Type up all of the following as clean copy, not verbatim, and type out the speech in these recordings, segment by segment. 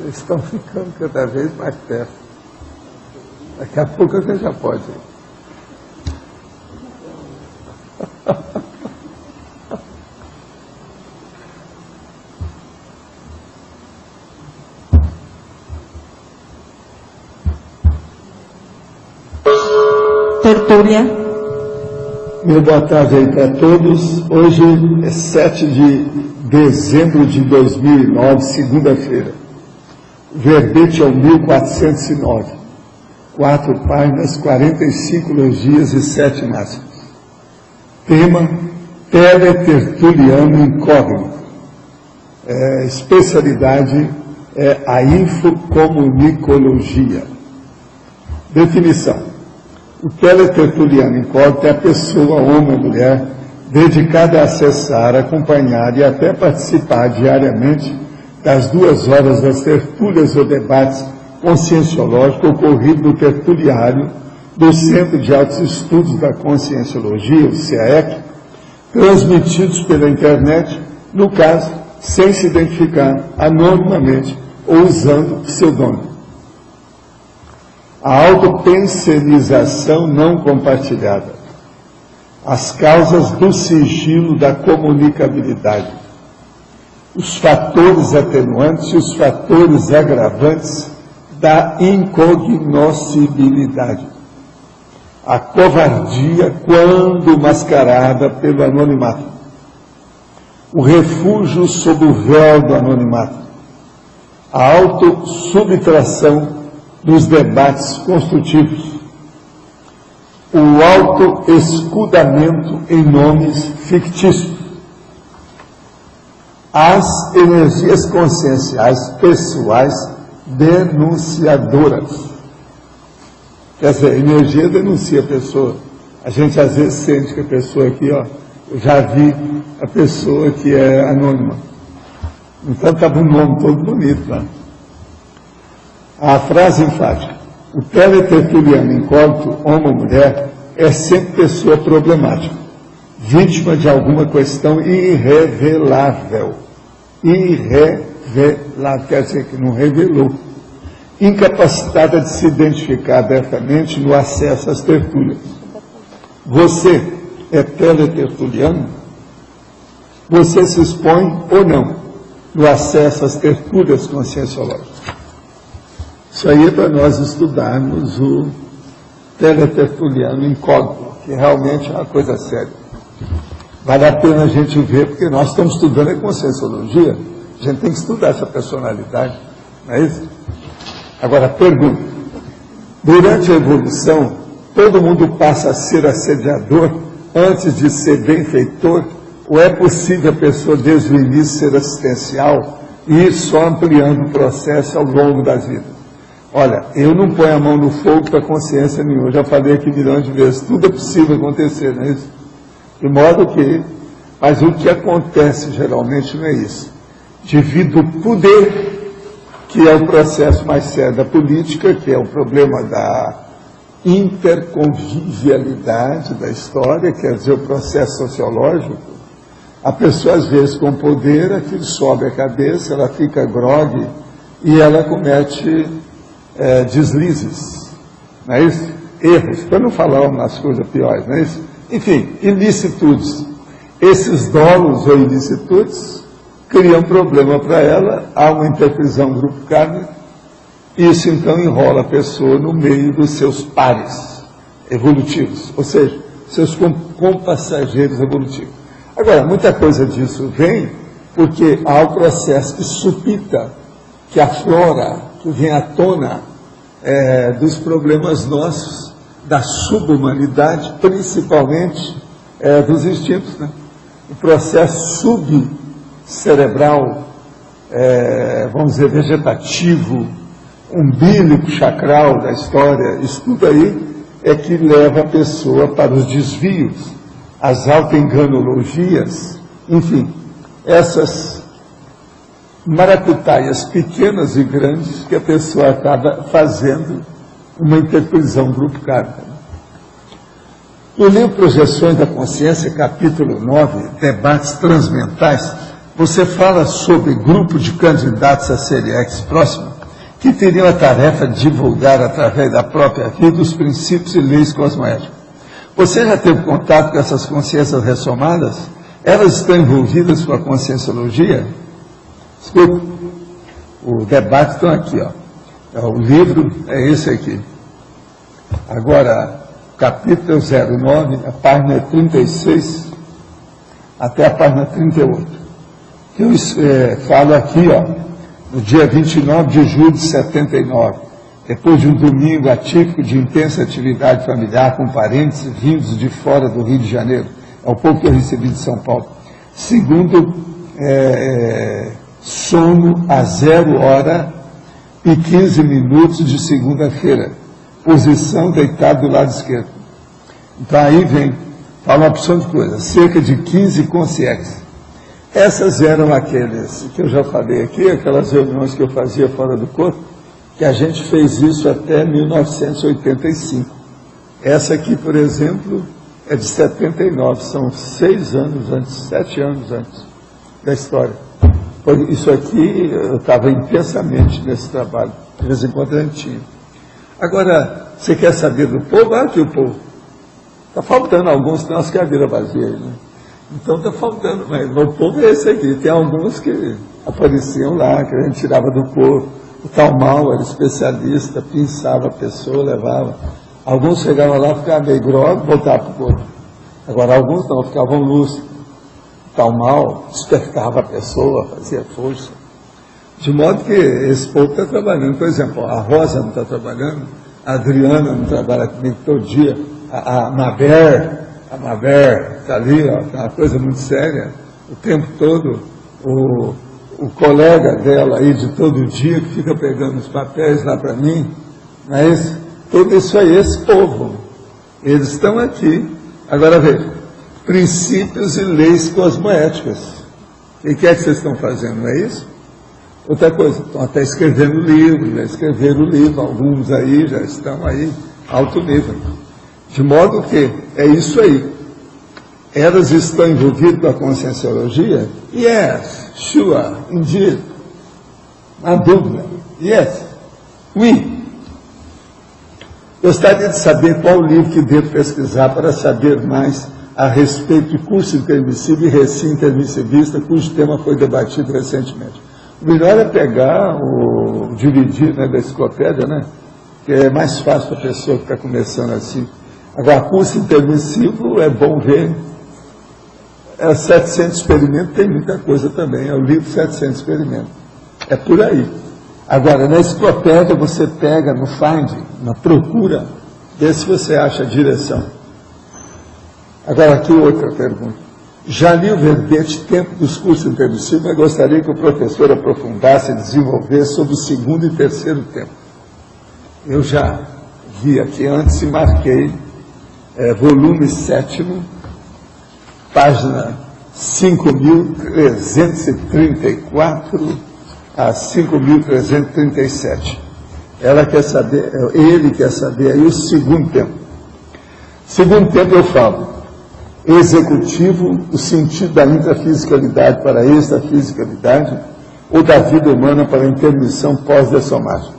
Eles estão ficando cada vez mais perto. Daqui a pouco a gente já pode. Tertúlia. Meu boa tarde aí para todos. Hoje é 7 de dezembro de 2009, segunda-feira. O verbete é o 1409. 4 páginas, 45 logias e 7 máximas. Tema: teletertuliano incógnito. Especialidade é a infocomunicologia. Definição: o teletertuliano incógnito é a pessoa, homem ou mulher, dedicada a acessar, acompanhar e até participar diariamente das 2 horas das tertúlias ou debates conscienciológicos ocorridos no tertuliário do Centro de Altos Estudos da Conscienciologia, o CAEC, transmitidos pela internet, no caso, sem se identificar anonimamente ou usando pseudônimo. A autopensenização não compartilhada, as causas do sigilo da comunicabilidade, os fatores atenuantes e os fatores agravantes da incognoscibilidade, a covardia quando mascarada pelo anonimato, o refúgio sob o véu do anonimato, a autossubtração nos debates construtivos, o autoescudamento em nomes fictícios, as energias conscienciais pessoais denunciadoras. Quer dizer, a energia denuncia a pessoa. A gente às vezes sente que a pessoa aqui, ó, eu já vi a pessoa que é anônima. Então estava um nome todo bonito lá. A frase enfática: o teletertuliano incógnito, homem ou mulher, é sempre pessoa problemática, vítima de alguma questão irrevelável. Irrevelável, quer dizer que não revelou. Incapacitada de se identificar abertamente no acesso às tertúlias. Você é teletertuliano? Você se expõe ou não no acesso às tertúlias conscienciológicas? Isso aí é para nós estudarmos o teletertuliano incógnito, que realmente é uma coisa séria. Vale a pena a gente ver, porque nós estamos estudando a conscienciologia, a gente tem que estudar essa personalidade, não é isso? Agora, pergunta: durante a evolução, todo mundo passa a ser assediador antes de ser benfeitor? Ou é possível a pessoa desde o início ser assistencial e ir só ampliando o processo ao longo das vidas? Olha, eu não ponho a mão no fogo para consciência nenhuma, eu já falei aqui milhões de vezes, tudo é possível acontecer, não é isso? De modo que, mas o que acontece geralmente não é isso. Devido ao poder, que é o processo mais sério da política, que é o problema da interconvivialidade da história, quer dizer, o processo sociológico, a pessoa às vezes com poder, aquilo sobe a cabeça, ela fica grogue e ela comete deslizes, não é isso? Erros, para não falar umas coisas piores, não é isso? Enfim, ilicitudes. Esses dolos ou ilicitudes criam problema para ela, há uma interprisão grupo kármico, isso então enrola a pessoa no meio dos seus pares evolutivos, ou seja, seus compassageiros evolutivos. Agora, muita coisa disso vem porque há o processo que supita, que aflora, que vem à tona dos problemas nossos, da subhumanidade, principalmente dos instintos, né? O processo subcerebral, vamos dizer, vegetativo, umbilico chacral da história, isso tudo aí é que leva a pessoa para os desvios, as autoenganologias, enfim, essas maracutaias pequenas e grandes que a pessoa acaba fazendo uma interprisão grupo kármica. No livro Projeções da Consciência, capítulo 9, Debates Transmentais, você fala sobre grupo de candidatos a seriex próximo. que teriam a tarefa de divulgar, através da própria vida, os princípios e leis cosmoéticas. Você já teve contato com essas consciências ressomadas? Elas estão envolvidas com a conscienciologia? Escuta, o debate está aqui, ó. O livro é esse aqui. Agora, capítulo 09, a página 36 até a página 38. Eu falo aqui, ó, no dia 29 de julho de 79, depois de um domingo atípico de intensa atividade familiar com parentes vindos de fora do Rio de Janeiro. É o pouco que eu recebi de São Paulo. Segundo, sono a 0h15 de segunda-feira. Posição deitado do lado esquerdo. Então aí vem, fala uma opção de coisas, cerca de 15 consciências. Essas eram aqueles que eu já falei aqui, aquelas reuniões que eu fazia fora do corpo, que a gente fez isso até 1985. Essa aqui, por exemplo, é de 79, são 6 anos antes, 7 anos antes da história. Isso aqui, eu estava intensamente nesse trabalho, de vez em quando a gente tinha. Agora, você quer saber do povo? Ah, que o povo. Está faltando alguns, tem umas cadeiras vazias, né? Então está faltando, mas o povo é esse aqui. Tem alguns que apareciam lá, que a gente tirava do corpo. O tal mal era especialista, pinçava a pessoa, levava. Alguns chegavam lá, ficavam meio grogue, voltavam para o corpo. Agora alguns não, ficavam lúcidos. O tal mal despertava a pessoa, fazia força. De modo que esse povo está trabalhando. Por exemplo, a Rosa não está trabalhando, a Adriana não trabalha comigo todo dia, a Maber está ali, ó, é uma coisa muito séria, o tempo todo. O colega dela aí de todo dia, que fica pegando os papéis lá para mim, não é isso? Tudo isso aí, esse povo, eles estão aqui. Agora veja, princípios e leis cosmoéticas. O que é que vocês estão fazendo, não é isso? Outra coisa, estão até escrevendo livro, já escreveram o livro, alguns aí já estão aí, alto nível. De modo que é isso aí. Elas estão envolvidas com a conscienciologia? Yes, sure, indeed. Não há dúvida. Yes, oui. Gostaria de saber qual livro que devo pesquisar para saber mais a respeito do curso intermissivo e recinto intermissivista, cujo tema foi debatido recentemente. O melhor é pegar, dividir, né, da enciclopédia, né? Que é mais fácil para a pessoa que está começando assim. Agora, curso intermissivo é bom ver. 700 experimentos tem muita coisa também. É o livro 700 experimentos. É por aí. Agora, na enciclopédia, você pega no Find, na procura, vê se você acha a direção. Agora, aqui outra pergunta. Já li o verbete Tempo dos Cursos Intermissivos, mas gostaria que o professor aprofundasse e desenvolvesse sobre o segundo e terceiro tempo. Eu já vi aqui antes e marquei volume 7º, página 5.334 a 5.337. Ele quer saber aí o segundo tempo. Segundo tempo eu falo, executivo, o sentido da intrafisicalidade para a extrafisicalidade, ou da vida humana para a intermissão pós-dessomática.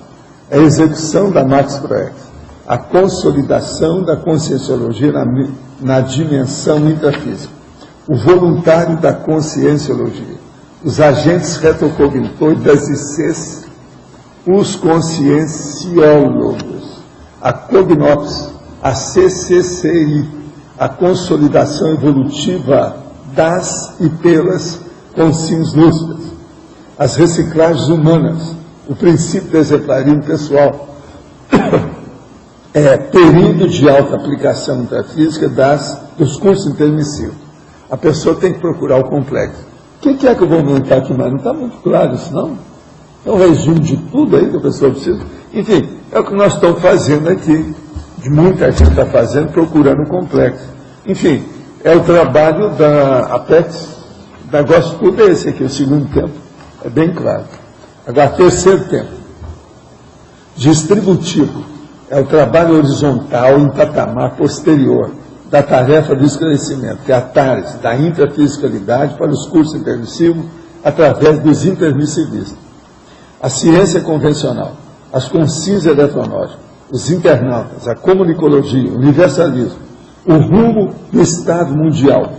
A execução da Max Proex, a consolidação da conscienciologia na dimensão intrafísica, o voluntário da conscienciologia, os agentes retrocognitores das ICs, os conscienciólogos, a Cognops, a CCCI, a consolidação evolutiva das e pelas consciências lúcidas, as reciclagens humanas, o princípio do exemplarismo pessoal, período de alta aplicação intrafísica dos cursos intermissivos. A pessoa tem que procurar o complexo. O que é que eu vou montar aqui mais? Não está muito claro isso, não? É um resumo de tudo aí que a pessoa precisa. Enfim, é o que nós estamos fazendo aqui. De muita gente está fazendo, procurando o complexo. Enfim, é o trabalho da Apex. O negócio tudo é esse aqui, o segundo tempo. É bem claro. Agora, terceiro tempo. Distributivo. É o trabalho horizontal em patamar posterior da tarefa do esclarecimento, que é a TARES, da intrafisicalidade para os cursos intermissivos, através dos intermissivistas. A ciência convencional. as consciências eletrológicas, os internautas, a comunicologia, o universalismo, o rumo do Estado mundial,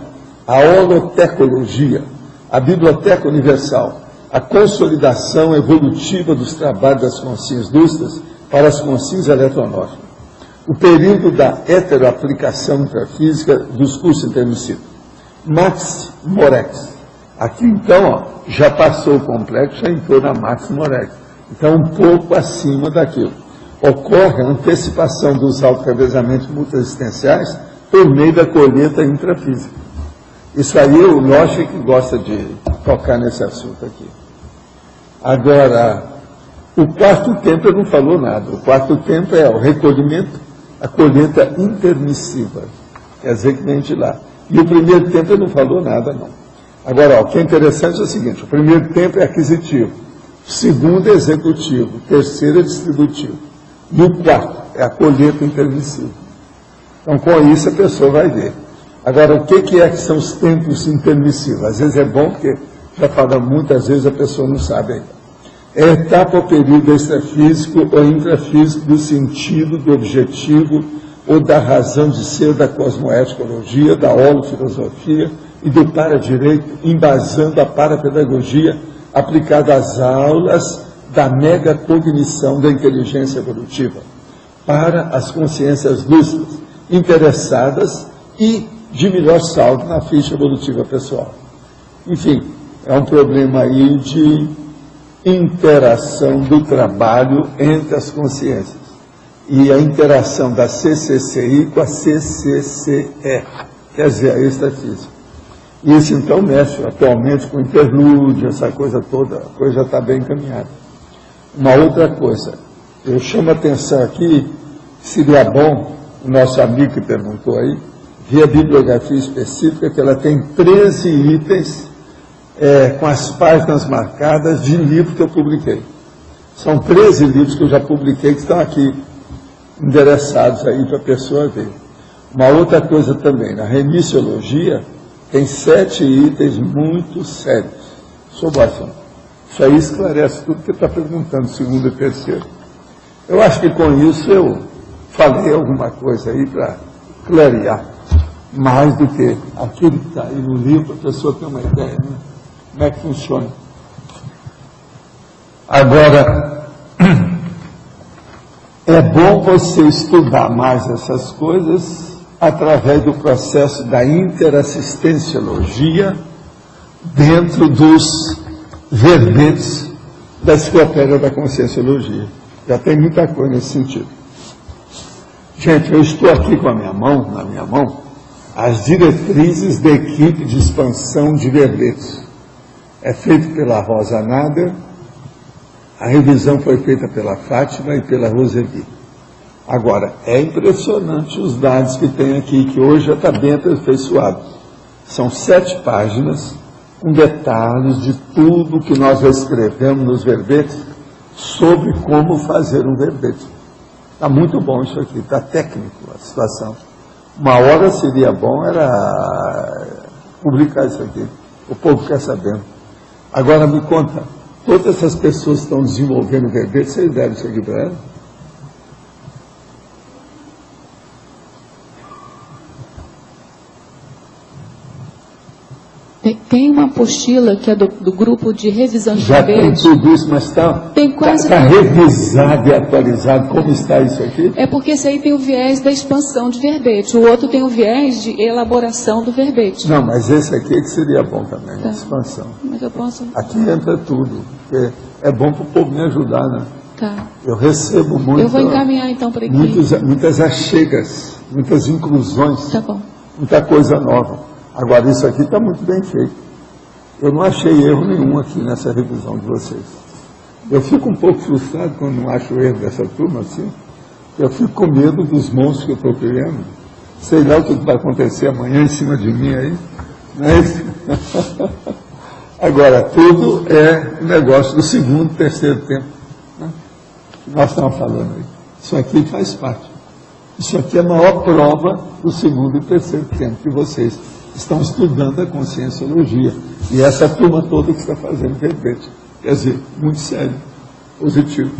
a holotecnologia, a biblioteca universal, a consolidação evolutiva dos trabalhos das consciências lúcidas para as consciências eletrológicas, o período da heteroaplicação intrafísica dos cursos intermissivos. Max Morex. Aqui, então, ó, já passou o complexo, já entrou na Max Morex. Então, um pouco acima daquilo. Ocorre a antecipação dos auto-revezamentos multiexistenciais por meio da colheita intrafísica. Isso aí o Loche que gosta de tocar nesse assunto aqui. Agora, o quarto tempo ele não falou nada. O quarto tempo é o recolhimento, a colheita intermissiva. Quer dizer que vem de lá. E o primeiro tempo ele não falou nada, não. Agora, ó, o que é interessante é o seguinte, o primeiro tempo é aquisitivo, o segundo é executivo, o terceiro é distributivo. E o quarto é a colheita intermissiva. Então, com isso, a pessoa vai ver. Agora, o que é que são os tempos intermissivos? Às vezes é bom, porque já fala muitas vezes a pessoa não sabe ainda. É a etapa ou período extrafísico ou intrafísico do sentido, do objetivo ou da razão de ser da cosmoeticologia, da holofilosofia e do paradireito, embasando a parapedagogia aplicada às aulas da megacognição da inteligência evolutiva para as consciências lúcidas, interessadas e de melhor saldo na ficha evolutiva pessoal. Enfim, é um problema aí de interação do trabalho entre as consciências e a interação da CCCI com a CCCE, quer dizer, a extrafísica. Isso, então, mexe atualmente com interlúdio, essa coisa toda, a coisa já está bem encaminhada. Uma outra coisa, eu chamo a atenção aqui, seria bom, o nosso amigo que perguntou aí, ver a bibliografia específica, que ela tem 13 itens com as páginas marcadas de livro que eu publiquei. São 13 livros que eu já publiquei, que estão aqui endereçados aí para a pessoa ver. Uma outra coisa também, na remissiologia, tem 7 itens muito sérios sobre o assunto. Isso aí esclarece tudo que está perguntando, segundo e terceiro. Eu acho que com isso eu falei alguma coisa aí para clarear, mais do que aquilo que está aí no livro, a pessoa tem uma ideia, né? Como é que funciona. Agora, é bom você estudar mais essas coisas através do processo da interassistenciologia dentro dos verbetes da enciclopédia da conscienciologia. Já tem muita coisa nesse sentido. Gente, eu estou aqui com a minha mão, na minha mão, as diretrizes da equipe de expansão de verbetes. É feito pela Rosa Nader, a revisão foi feita pela Fátima e pela Roseli. Agora, é impressionante os dados que tem aqui, que hoje já está bem aperfeiçoado. São 7 páginas, com detalhes de tudo que nós escrevemos nos verbetes, sobre como fazer um verbete. Está muito bom isso aqui, está técnico a situação. Uma hora seria bom era publicar isso aqui. O povo quer sabendo. Agora me conta, todas essas pessoas que estão desenvolvendo o verbete, vocês deram isso aqui para elas? Tem uma apostila que é do grupo de revisão de já verbetes. tem tudo isso, mas está revisado e atualizado. Como está isso aqui? É porque esse aí tem o viés da expansão de verbete, o outro tem o viés de elaboração do verbete. Não, mas esse aqui é que seria bom também, Tá. expansão. Mas eu posso... Aqui entra tudo, porque é bom para o povo me ajudar, né? Tá. Eu recebo muito, Eu vou encaminhar então para a equipe. muitas achegas, muitas inclusões, Tá bom. muita coisa nova. Agora, isso aqui está muito bem feito. Eu não achei erro nenhum aqui nessa revisão de vocês. Eu fico um pouco frustrado quando não acho erro dessa turma, assim. Eu fico com medo dos monstros que eu estou criando. Sei lá o que vai acontecer amanhã em cima de mim aí. Mas... Agora, tudo é um negócio do segundo, terceiro tempo, né? Que nós estamos falando aí. Isso aqui faz parte. Isso aqui é a maior prova do segundo e terceiro tempo que vocês estão estudando a conscienciologia. E essa turma toda que está fazendo verbete. Quer dizer, muito sério, positivo.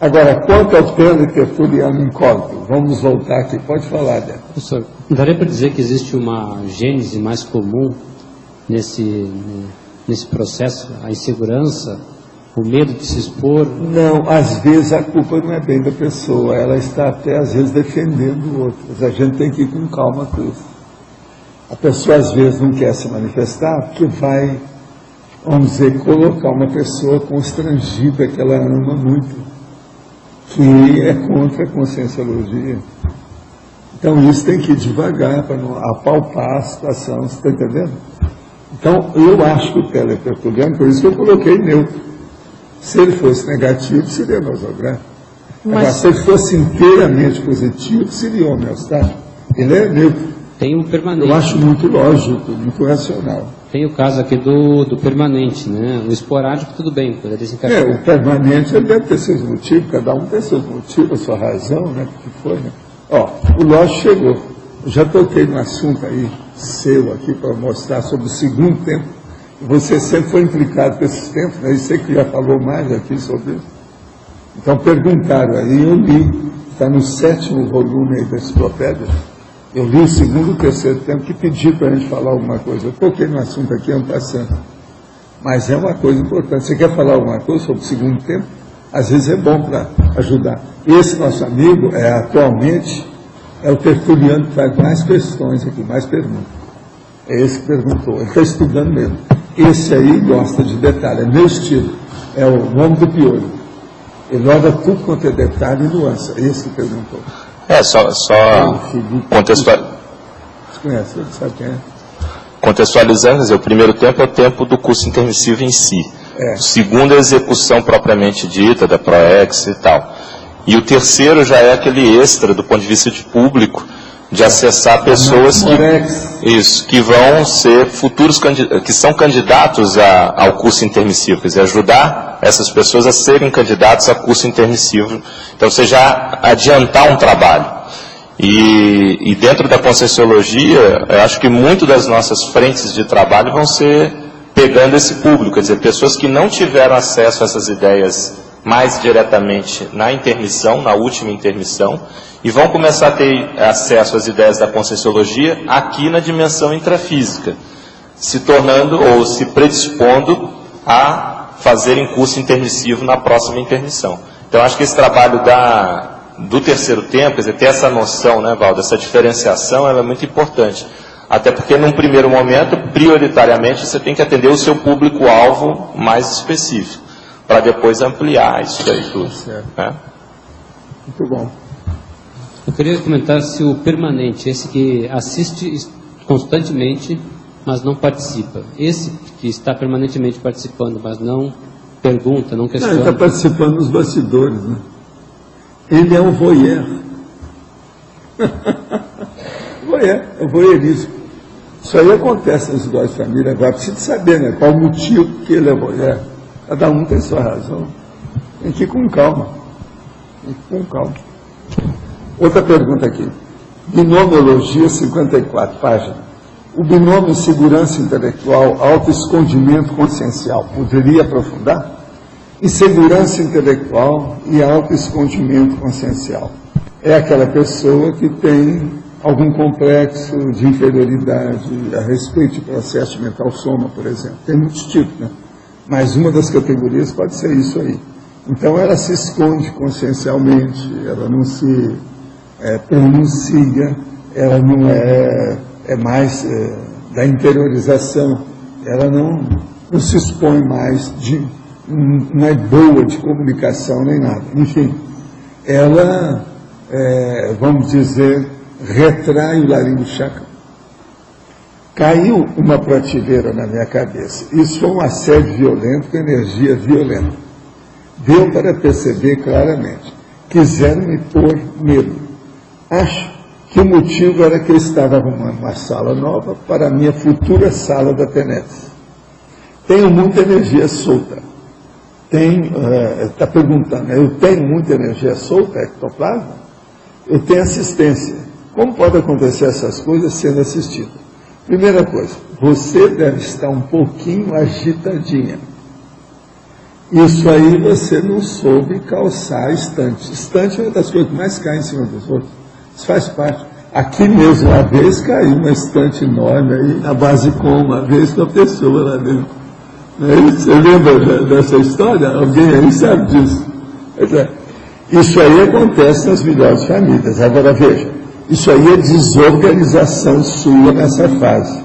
Agora, quanto ao teletertuliano incógnito, vamos voltar aqui, pode falar, Débora. Professor, daria para dizer que existe uma gênese mais comum nesse processo, a insegurança, o medo de se expor? Não, às vezes a culpa não é bem da pessoa, ela está até às vezes defendendo outros. A gente tem que ir com calma com isso. A pessoa às vezes não quer se manifestar porque vai, vamos dizer, colocar uma pessoa constrangida que ela ama muito, que é contra a conscienciologia. Então isso tem que ir devagar para não apalpar a situação, você está entendendo? Então eu acho que o teletertuliano, por isso que eu coloquei neutro. Se ele fosse negativo, seria nosográfico. Agora, se ele fosse inteiramente positivo, seria homeostático. Ele é neutro. Tem um permanente. Eu acho muito lógico, muito racional. Tem o caso aqui do permanente, né? O esporádico, tudo bem, poderia se encaixar. O permanente, ele deve ter seus motivos, cada um tem seus motivos, a sua razão, né? Porque foi, né? Ó, o lógico chegou. Eu já toquei no assunto aí, seu aqui, para mostrar sobre o segundo tempo. Você sempre foi implicado com esses tempos, né? E você que já falou mais aqui sobre isso. Então perguntaram aí, eu li, está no 7º volume aí da enciclopédia, eu li o 2º e o 3º tempo que pediu para a gente falar alguma coisa. Eu toquei no assunto aqui, ano passado. Mas é uma coisa importante. Você quer falar alguma coisa sobre o 2º tempo? Às vezes é bom para ajudar. Esse nosso amigo, atualmente, é o tertuliano que faz mais questões aqui, mais perguntas. É esse que perguntou. Ele está estudando mesmo. Esse aí gosta de detalhe, é meu estilo, é o nome do piolho. Ele olha tudo quanto é detalhe e nuance. É esse que perguntou. Contextualizando, quer dizer, o primeiro tempo é o tempo do curso intermissivo em si. O segundo é a execução propriamente dita, da PROEX e tal. E o terceiro já é aquele extra, do ponto de vista de público, de acessar pessoas que vão ser futuros que são candidatos ao curso intermissivo, quer dizer, ajudar essas pessoas a serem candidatos a curso intermissivo. Então, você já adiantar um trabalho. E dentro da Conscienciologia, eu acho que muito das nossas frentes de trabalho vão ser pegando esse público, quer dizer, pessoas que não tiveram acesso a essas ideias mais diretamente na intermissão, na última intermissão, e vão começar a ter acesso às ideias da Conscienciologia aqui na dimensão intrafísica, se tornando ou se predispondo a fazerem curso intermissivo na próxima intermissão. Então, acho que esse trabalho do terceiro tempo, quer dizer, ter essa noção, né, Valdo, essa diferenciação, ela é muito importante. Até porque, num primeiro momento, prioritariamente, você tem que atender o seu público-alvo mais específico, para depois ampliar isso daí tudo. Né? Muito bom. Eu queria comentar se o permanente, esse que assiste constantemente, mas não participa. Esse que está permanentemente participando, mas não pergunta, não questiona. Ele está participando dos bastidores, né? Ele é um voyeur. Voyeur, é o voyeurismo. Isso aí acontece nos negócios de família. Agora precisa saber, né? Qual o motivo que ele é voyeur. Cada um tem sua razão. Tem que ir com calma. Tem que ir com calma. Outra pergunta aqui. Binomiologia 54, página. O binômio segurança intelectual, autoescondimento consciencial, poderia aprofundar? Insegurança intelectual e autoescondimento consciencial. É aquela pessoa que tem algum complexo de inferioridade a respeito de processo de mental soma, por exemplo. Tem muitos tipos, né? Mas uma das categorias pode ser isso aí. Então ela se esconde consciencialmente, ela não se pronuncia, ela não é mais da interiorização, ela não se expõe mais, não é boa de comunicação nem nada. Enfim, ela, vamos dizer, retrai o laringo chakra. Caiu uma prateleira na minha cabeça. Isso foi um assédio violento com energia violenta. Deu para perceber claramente. Quiseram me pôr medo. Acho que o motivo era que eu estava arrumando uma sala nova para a minha futura sala da TENETS. Tenho muita energia solta. Está perguntando, eu tenho muita energia solta, ectoplasma? Eu tenho assistência. Como pode acontecer essas coisas sendo assistido? Primeira coisa, você deve estar um pouquinho agitadinha. Isso aí você não soube calçar estante. Estante é uma das coisas que mais caem em cima dos outros. Isso faz parte. Aqui mesmo, uma vez, caiu uma estante enorme aí, na base com uma vez, com a pessoa lá dentro. Você lembra dessa história? Alguém aí sabe disso? Isso aí acontece nas melhores famílias. Agora veja, isso aí é desorganização sua nessa fase.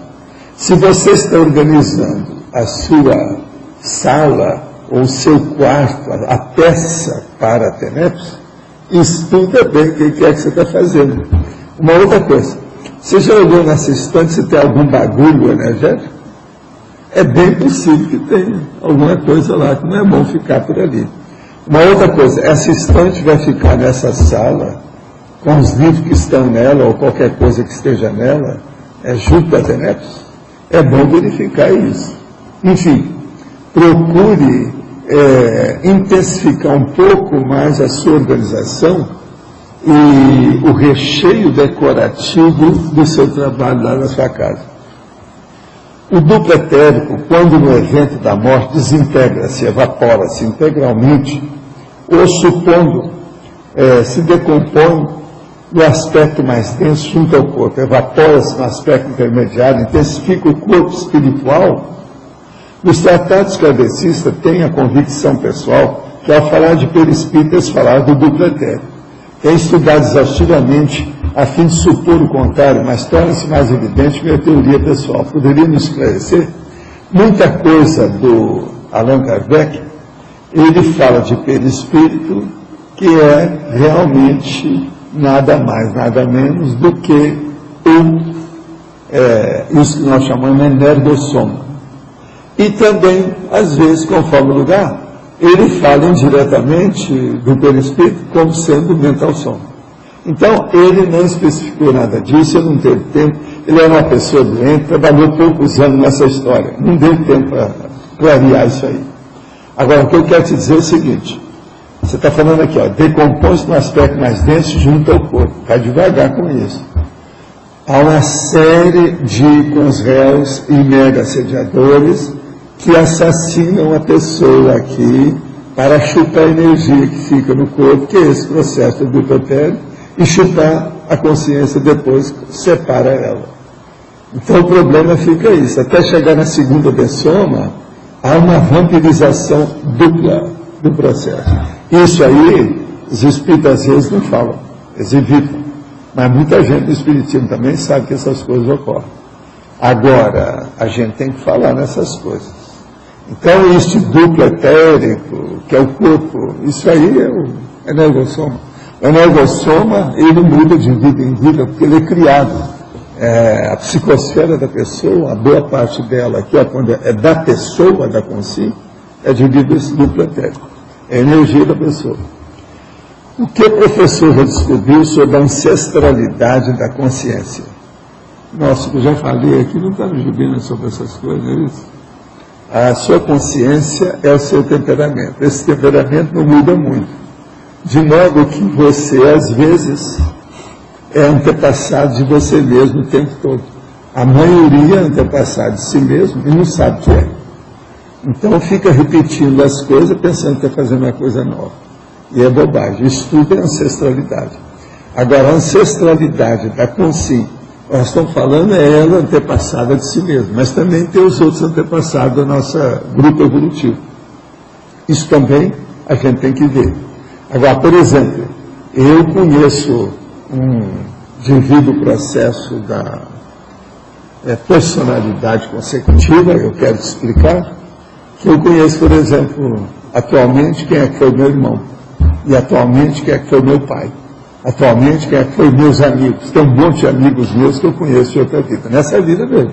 Se você está organizando a sua sala ou o seu quarto, a peça para a TENEPS, estuda bem o que é que você está fazendo. Uma outra coisa, você já olhou nessa estante se tem algum bagulho energético? É bem possível que tenha alguma coisa lá que não é bom ficar por ali. Uma outra coisa, essa estante vai ficar nessa sala, com os livros que estão nela, ou qualquer coisa que esteja nela, junto da TENEPS? É bom verificar isso. Enfim, procure intensificar um pouco mais a sua organização e o recheio decorativo do seu trabalho lá na sua casa. O duplo etérico, quando no evento da morte desintegra-se, evapora-se integralmente, ou supondo, se decompõe no aspecto mais denso junto ao corpo, evapora-se no aspecto intermediário, intensifica o corpo espiritual. Nos tratados kardecistas tem a convicção pessoal que ao falar de perispírito eles falaram do duplo etérico. Tem estudado exaustivamente a fim de supor o contrário, mas torna-se mais evidente minha teoria pessoal. Poderia me esclarecer? Muita coisa do Allan Kardec, ele fala de perispírito, que é realmente nada mais, nada menos do que isso que nós chamamos de energossoma. E também, às vezes, conforme o lugar, ele fala indiretamente do perispírito como sendo mental soma. Então, ele não especificou nada disso, ele não teve tempo, ele era uma pessoa doente, trabalhou poucos anos nessa história, não deu tempo para clarear isso aí. Agora, o que eu quero te dizer é o seguinte, você está falando aqui, decompõe-se no aspecto mais denso junto ao corpo, vai devagar com isso. Há uma série de consréus e mega assediadores que assassinam a pessoa aqui para chupar a energia que fica no corpo, que é esse processo do duplo etérico, e chupar a consciência depois, separa ela. Então o problema fica isso. Até chegar na segunda bessoma, há uma vampirização dupla do processo. Isso aí, os espíritas às vezes não falam, eles evitam. Mas muita gente do espiritismo também sabe que essas coisas ocorrem. Agora, a gente tem que falar nessas coisas. Então, este duplo etérico, que é o corpo, isso aí é o energossoma. O energossoma, ele muda de vida em vida, porque ele é criado. A psicosfera da pessoa, a boa parte dela, que é da pessoa, da consciência, é dividida esse duplo etérico. É a energia da pessoa. O que o professor já descobriu sobre a ancestralidade da consciência? Nossa, eu já falei aqui, não está no gibi sobre essas coisas, é isso? A sua consciência é o seu temperamento. Esse temperamento não muda muito. De modo que você, às vezes, é antepassado de você mesmo o tempo todo. A maioria é antepassado de si mesmo e não sabe o que é. Então fica repetindo as coisas pensando que está fazendo uma coisa nova. E é bobagem. Isso tudo é ancestralidade. Agora, a ancestralidade da consciência, nós estamos falando é ela antepassada de si mesma, mas também tem os outros antepassados do nosso grupo evolutivo. Isso também a gente tem que ver. Agora, por exemplo, eu conheço devido ao processo da personalidade consecutiva, eu quero te explicar, que eu conheço, por exemplo, atualmente quem é que foi meu irmão, e atualmente quem é que foi meu pai. Atualmente, quem é que foi meus amigos? Tem um monte de amigos meus que eu conheço de outra vida, nessa vida mesmo.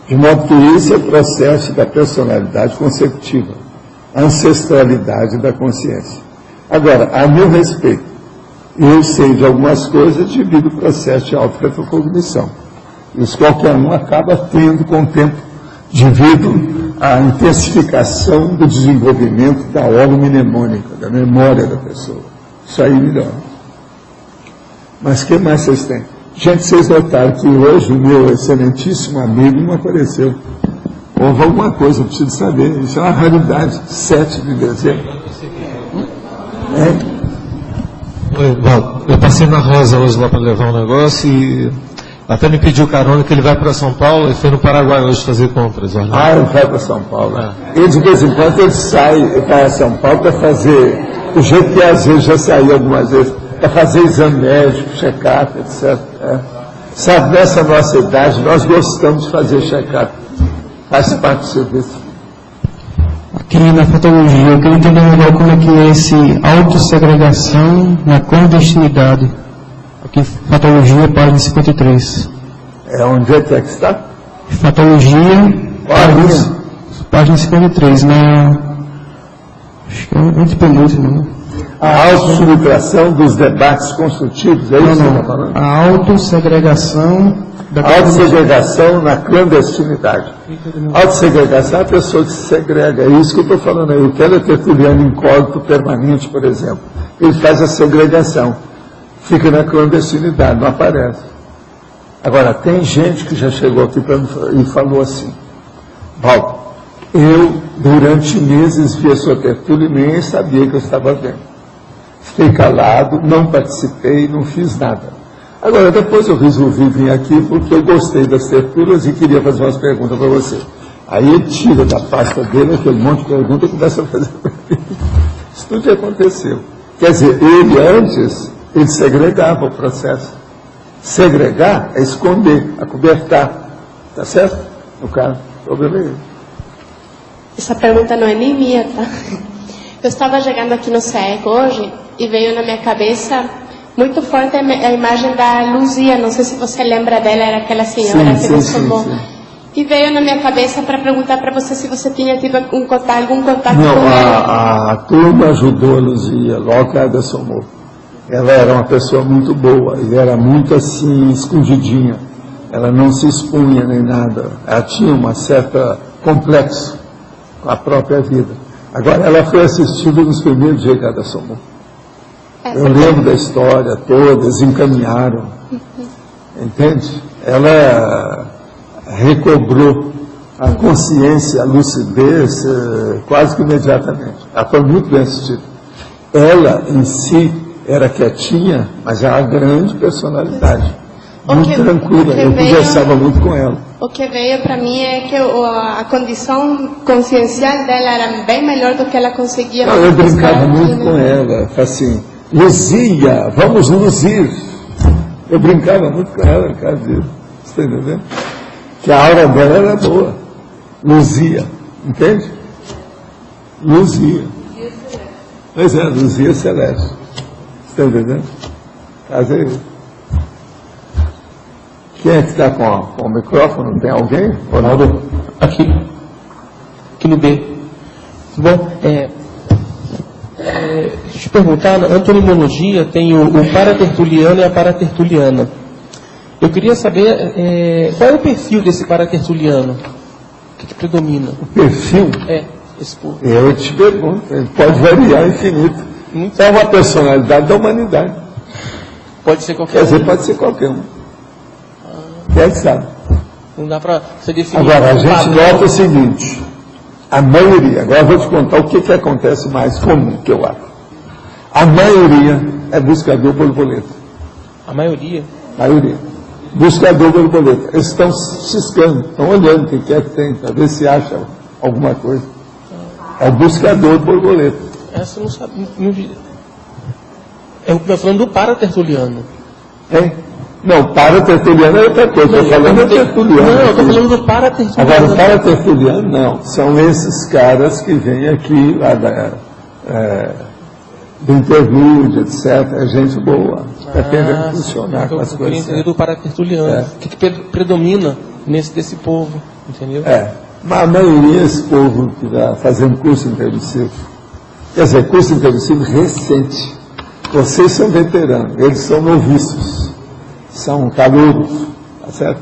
De modo que isso é o processo da personalidade consecutiva, a ancestralidade da consciência. Agora, a meu respeito, eu sei de algumas coisas devido ao processo de auto-retrocognição. Isso qualquer um acaba tendo com o tempo, devido à intensificação do desenvolvimento da órgão mnemônica, da memória da pessoa. Isso aí melhora. Mas o que mais vocês têm? Gente, vocês notaram que hoje o meu excelentíssimo amigo não apareceu. Houve alguma coisa, eu preciso saber. Isso é uma raridade. 7 de dezembro. Oi, Valdo. Eu passei na Rosa hoje lá para levar um negócio e até me pediu carona que ele vai para São Paulo e foi no Paraguai hoje fazer compras. Olha. Ah, ele vai para São Paulo. E de vez em quando ele sai para São Paulo para fazer, do jeito que às vezes já saiu algumas vezes, para fazer exame médico, check-up, etc. Sabe, nessa nossa idade, nós gostamos de fazer check-up. Faz parte do serviço. Aqui na patologia, eu queria entender melhor como é que é esse autossegregação na clandestinidade. Aqui, patologia, página 53. Onde é que está? Patologia, página 53, acho que é um antepenúltimo, né? A autossubtração dos debates construtivos, é isso que você está falando? A autossegregação da Autossegregação na clandestinidade. Autossegregação é a pessoa que se segrega. É isso que eu estou falando aí. O teletertuliano incógnito permanente, por exemplo, ele faz a segregação. Fica na clandestinidade, não aparece. Agora, tem gente que já chegou aqui e falou assim: Valdo, eu durante meses vi a sua tertúlia e nem sabia que eu estava vendo. Fiquei calado, não participei, não fiz nada. Agora, depois eu resolvi vir aqui porque eu gostei das tertúlias e queria fazer umas perguntas para você. Aí ele tira da pasta dele aquele monte de perguntas e começa a fazer perguntas. Isso tudo já aconteceu. Quer dizer, ele antes, ele segregava o processo. Segregar é esconder, acobertar. Tá certo? No caso, o problema é ele. Essa pergunta não é nem minha, tá? Eu estava chegando aqui no CEEC hoje e veio na minha cabeça muito forte a imagem da Luzia. Não sei se você lembra dela, era aquela senhora que nos formou. E veio na minha cabeça para perguntar para você se você tinha tido algum contato com ela. A turma ajudou a Luzia, logo que ela dessomou. Ela era uma pessoa muito boa e era muito assim, escondidinha. Ela não se expunha nem nada. Ela tinha uma certa complexo com a própria vida. Agora, ela foi assistida nos primeiros dias que ela dessomou. Eu lembro da história toda, eles encaminharam. Entende? Ela recobrou a consciência, a lucidez, quase que imediatamente. Ela foi muito bem assistida. Ela, em si, era quietinha, mas era uma grande personalidade. Muito tranquila, eu conversava muito com ela. O que veio para mim é que a condição consciencial dela era bem melhor do que ela conseguia. Não, eu brincava muito com ela, assim, Luzia, vamos luzir. Eu brincava muito com ela, por causa disso. Você está entendendo? Que a aura dela era boa. Luzia, entende? Luzia. Pois é, Luzia Celeste. Você está entendendo? Caso é isso. Quem é que está com o microfone? Tem alguém? Ronaldo, aqui no B. Bom, deixa eu te perguntar, na antonimologia tem o paratertuliano e a paratertuliana. Eu queria saber qual é o perfil desse paratertuliano? O que predomina? O perfil? Esse povo. Eu te pergunto, ele pode variar infinito. É uma personalidade da humanidade. Pode ser qualquer um. Quer dizer, pode ser qualquer um. Quem sabe? Não dá para você definir. Agora, a gente nota o seguinte, a maioria, agora eu vou te contar o que acontece mais comum, que eu acho. A maioria é buscador borboleta. A maioria? Maioria. Buscador borboleta. Eles estão ciscando, estão olhando o que é que tem, para ver se acha alguma coisa. É o buscador borboleta. Essa eu não sabia. Eu estou falando do paratertuliano. Não, paratertuliano é outra coisa. Estou falando do tertuliano. Não, eu estou falando do paratertuliano. Agora, o paratertuliano, não. São esses caras que vêm aqui, lá do interlúdio, etc. É gente boa. Pretende funcionar com as coisas. Eu queria entender do paratertuliano. O que predomina desse povo, entendeu? Mas a maioria é esse povo que está fazendo curso intermissivo. Quer dizer, curso intermissivo recente. Vocês são veteranos, eles são noviços. São calouros, tá certo?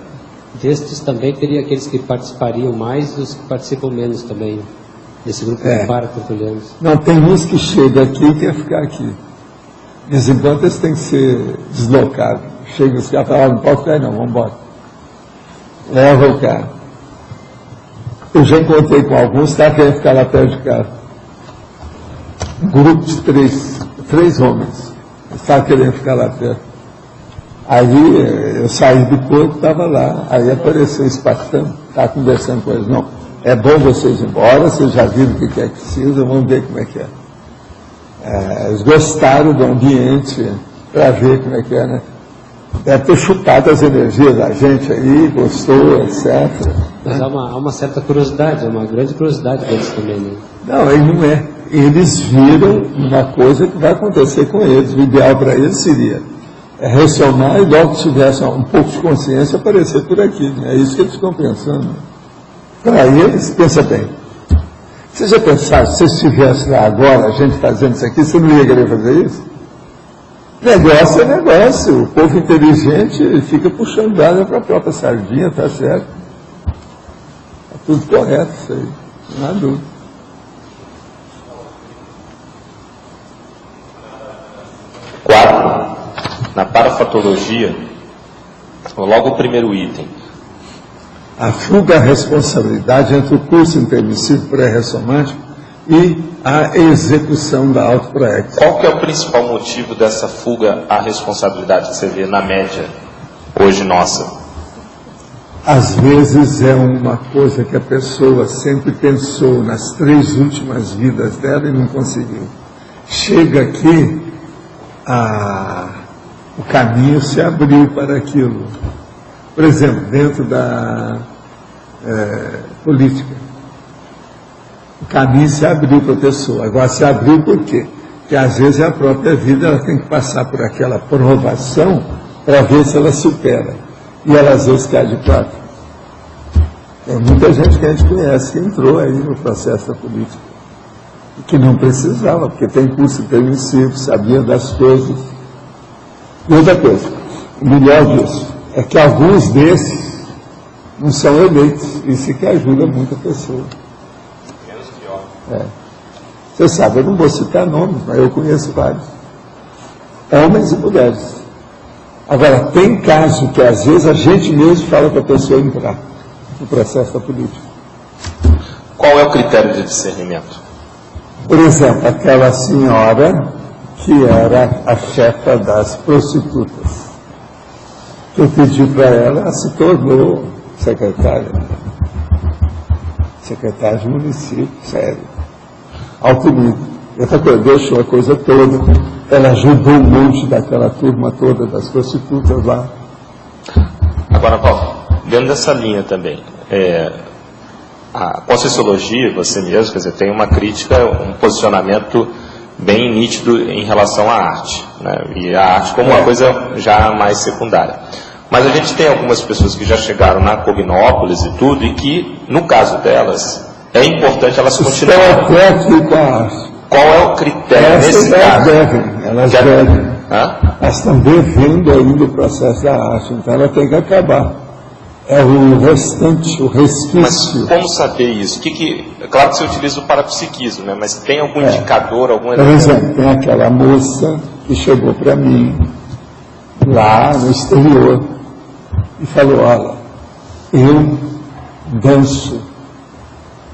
Destes também teria aqueles que participariam mais e os que participam menos também, desse grupo de paratertulianos. Não, tem uns que chegam aqui e querem ficar aqui. De vez em quando eles têm que ser deslocados. Chegam os caras e falam, não pode ficar não, vamos embora. Leva o cara. Eu já encontrei com alguns que querem ficar lá perto de casa. Um grupo de três homens, estavam querendo ficar lá perto. Aí eu saí do corpo, estava lá, aí apareceu espartano, estava conversando com eles. Não, é bom vocês ir embora, vocês já viram o que é que precisa, vamos ver como é que é. Eles gostaram do ambiente, para ver como é que é, né? Deve ter chupado as energias da gente aí, gostou, etc. Mas há uma certa curiosidade, uma grande curiosidade deles também, né? Não, ele não é. Eles viram uma coisa que vai acontecer com eles. O ideal para eles seria ressonar e logo que tivesse um pouco de consciência aparecer por aqui. Né? É isso que eles estão pensando. Para eles, pensa bem. Você já pensaram, se você estivesse lá agora, a gente fazendo isso aqui, você não ia querer fazer isso? Negócio é negócio. O povo inteligente fica puxando brasa para a própria sardinha, tá certo? É tudo correto isso aí, não há dúvida. Na parafatologia, logo o primeiro item. A fuga à responsabilidade entre o curso intermissivo pré-ressomântico e a execução da autoproecção. Qual que é o principal motivo dessa fuga à responsabilidade que você vê na média hoje nossa? Às vezes é uma coisa que a pessoa sempre pensou nas 3 últimas vidas dela e não conseguiu. Chega aqui, o caminho se abriu para aquilo. Por exemplo, dentro da política, o caminho se abriu para a pessoa. Agora, se abriu por quê? Porque às vezes a própria vida ela tem que passar por aquela provação para ver se ela supera. E ela às vezes cai de quatro. Tem muita gente que a gente conhece que entrou aí no processo da política. E que não precisava, porque tem curso intermissivo, sabia das coisas. E outra coisa, o melhor disso, é que alguns desses não são eleitos. Isso que ajuda muito a pessoa. Menos pior. Você sabe, eu não vou citar nomes, mas eu conheço vários. Homens e mulheres. Agora, tem caso que às vezes a gente mesmo fala para a pessoa entrar no processo da política. Qual é o critério de discernimento? Por exemplo, aquela senhora que era a chefa das prostitutas. Eu pedi para ela se tornou secretária de município, sério. Alto nível. Outra coisa, deixou a coisa toda. Ela ajudou um monte daquela turma toda das prostitutas lá. Agora, Paulo, dentro dessa linha também, a Conscienciologia, você mesmo, quer dizer, tem uma crítica, um posicionamento bem nítido em relação à arte, né? E a arte como uma coisa já mais secundária. Mas a gente tem algumas pessoas que já chegaram na Cognópolis e tudo, e que, no caso delas, é importante elas continuarem. Até aqui com a arte. Qual é o critério nesse caso? Elas devem. Elas estão devendo ainda o processo da arte, então ela tem que acabar. É o restante, o resquício. Mas como saber isso? Claro que você utiliza o parapsiquismo, né? Mas tem algum indicador, algum Por exemplo, tem aquela moça que chegou para mim lá no exterior e falou, olha, eu danço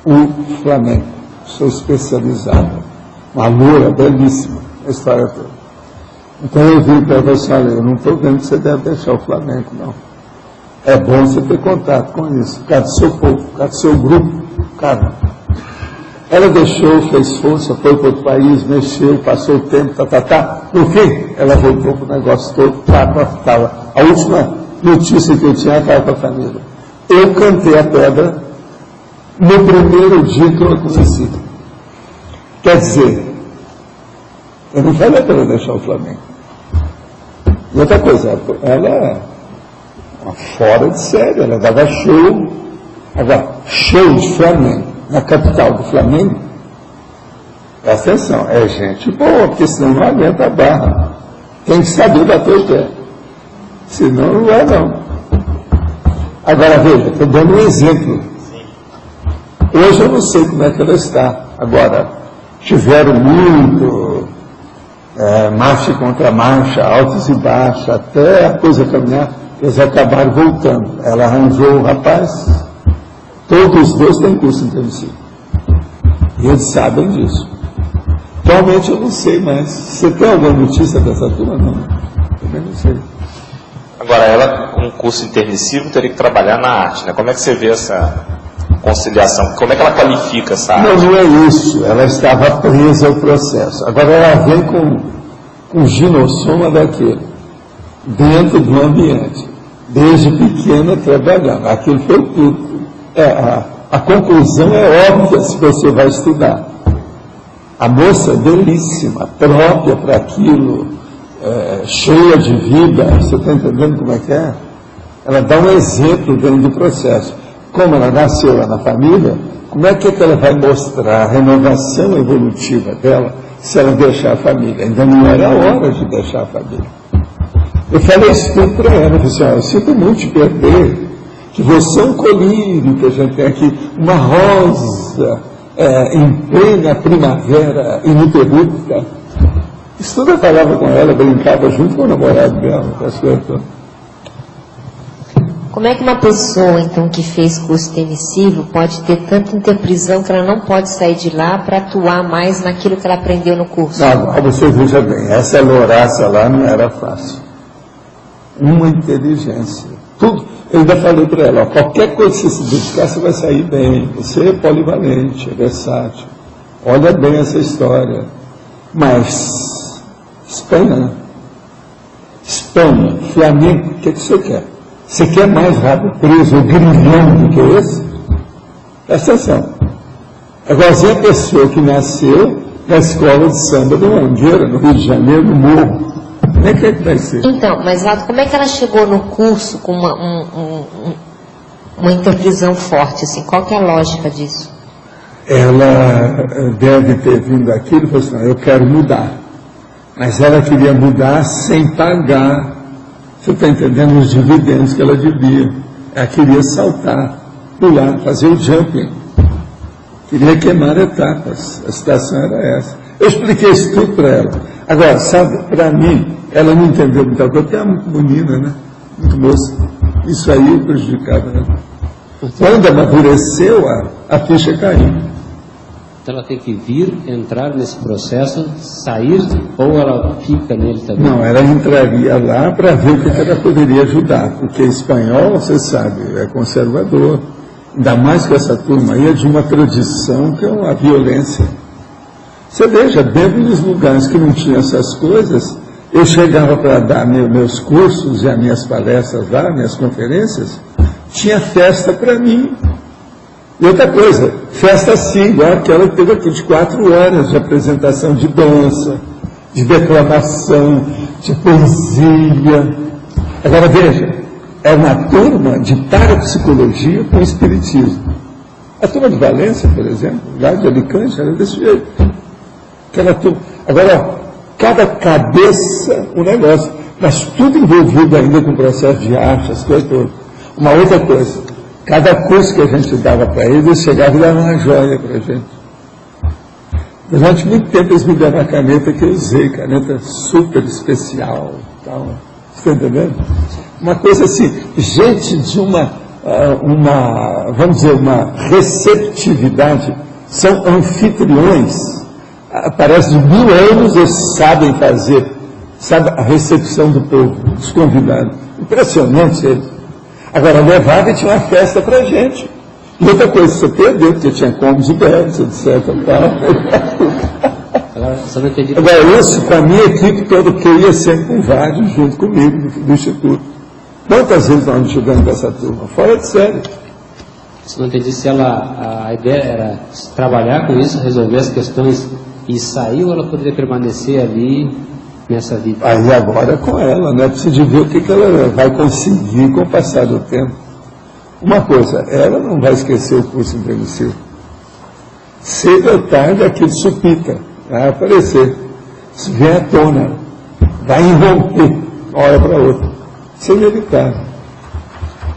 o flamenco, sou especializada, uma loura belíssima, a história toda. Então eu vi para você, olha, eu não estou vendo que você deve deixar o flamenco, não. É bom você ter contato com isso, por causa do seu povo, por causa do seu grupo, cara. Ela deixou, fez força, foi para outro país, mexeu, passou o tempo, No fim, ela voltou para o negócio todo, a última notícia que eu tinha estava com a família. Eu cantei a pedra no primeiro dia que eu a conheci. Quer dizer, eu não falei para ela deixar o Flamengo. E outra coisa, ela é fora de série, ela dava show. Agora, show de Flamengo, na capital do Flamengo, presta atenção, é gente boa, porque senão não aguenta a barra. Tem que saber bater o pé. Senão não é não. Agora veja, estou dando um exemplo. Hoje eu não sei como é que ela está. Agora, tiveram muito marcha contra marcha, altos e baixos, até a coisa caminhar, eles acabaram voltando. Ela arranjou o rapaz Todos os dois têm curso intensivo. E eles sabem disso. Atualmente eu não sei mais. Você tem alguma notícia dessa turma? Não. Também não sei. Agora, ela com um curso intermissivo teria que trabalhar na arte, né? Como é que você vê essa conciliação? Como é que ela qualifica essa arte? Não é isso. Ela estava presa ao processo. Agora ela vem com o ginossoma daquilo, dentro do ambiente, desde pequena trabalhando. Aquilo foi tudo. A conclusão é óbvia se você vai estudar. A moça é belíssima, própria para aquilo, cheia de vida. Você está entendendo como é que é? Ela dá um exemplo dentro do processo. Como ela nasceu lá na família, como é que ela vai mostrar a renovação evolutiva dela se ela deixar a família? Ainda não era hora de deixar a família. Eu falei isso tudo para ela, eu disse, eu sinto muito te perder, que você é um colírio que a gente tem aqui, uma rosa em plena primavera ininterrupta. Isso tudo eu falava com ela, brincava junto com o namorado dela, com as coisas todas. Como é que uma pessoa, então, que fez curso intermissivo pode ter tanta interprisão que ela não pode sair de lá para atuar mais naquilo que ela aprendeu no curso? Não, você veja bem, essa louraça lá não era fácil. Uma inteligência. Tudo. Eu ainda falei para ela, qualquer coisa que você se dedicar, você vai sair bem. Você é polivalente, é versátil. Olha bem essa história. Mas, Espanha, Flamengo, o que você quer? Você quer mais rabo preso ou grilhão do que esse? Presta atenção. É igualzinho a pessoa que nasceu na escola de samba do Mangueira, no Rio de Janeiro, no Morro. Como é que vai ser? Então, mas Valdo, como é que ela chegou no curso com uma interprisão forte, assim? Qual que é a lógica disso? Ela deve ter vindo aqui e falou assim, eu quero mudar. Mas ela queria mudar sem pagar. Você está entendendo os dividendos que ela devia? Ela queria saltar, pular, fazer o jumping. Queria queimar etapas. A situação era essa. Eu expliquei isso tudo para ela. Agora, sabe, para mim, ela não entendeu muita coisa, porque ela é muito menina, né? Muito moça. Isso aí prejudicava ela. Quando amadureceu, a ficha caiu. Então ela tem que vir, entrar nesse processo, sair, ou ela fica nele também? Não, ela entraria lá para ver o que ela poderia ajudar, porque espanhol, você sabe, é conservador. Ainda mais que essa turma aí é de uma tradição que é uma violência. Você veja, dentro dos lugares que não tinham essas coisas, eu chegava para dar meus cursos e as minhas palestras lá, minhas conferências, tinha festa para mim. E outra coisa, festa assim, igual aquela que teve aqui, de 4 horas de apresentação de dança, de declamação, de poesia. Agora veja, é uma turma de parapsicologia com espiritismo. A turma de Valência, por exemplo, lá de Alicante, era desse jeito. Aquela turma. Agora, cada cabeça um negócio, mas tudo envolvido ainda com o processo de arte, as coisas todas. Uma outra coisa, cada curso que a gente dava para eles chegava e dava uma joia para a gente. Durante muito tempo eles me deram uma caneta que eu usei, caneta super especial. Tal. Você está entendendo? Uma coisa assim, gente de vamos dizer, uma receptividade, são anfitriões. Parece de 1000 anos eles sabem fazer, sabe, a recepção do povo, dos convidados. Impressionante eles. Agora levava e tinha uma festa para a gente. E outra coisa, você perdeu, porque tinha comes e bebes, etc. Agora isso, com a minha equipe toda, porque eu ia sempre com vários junto comigo do Instituto. Quantas vezes nós não chegamos com essa turma? Fora de série. Se não entendi se a ideia era trabalhar com isso, resolver as questões e sair, ou ela poderia permanecer ali nessa vida? Aí agora é com ela, né? Precisa ver o que ela vai conseguir com o passar do tempo. Uma coisa, ela não vai esquecer o curso intermissivo. Cedo ou tarde aquilo supita, vai aparecer. Isso vem à tona, vai irromper de uma hora para outra. Isso é inevitável.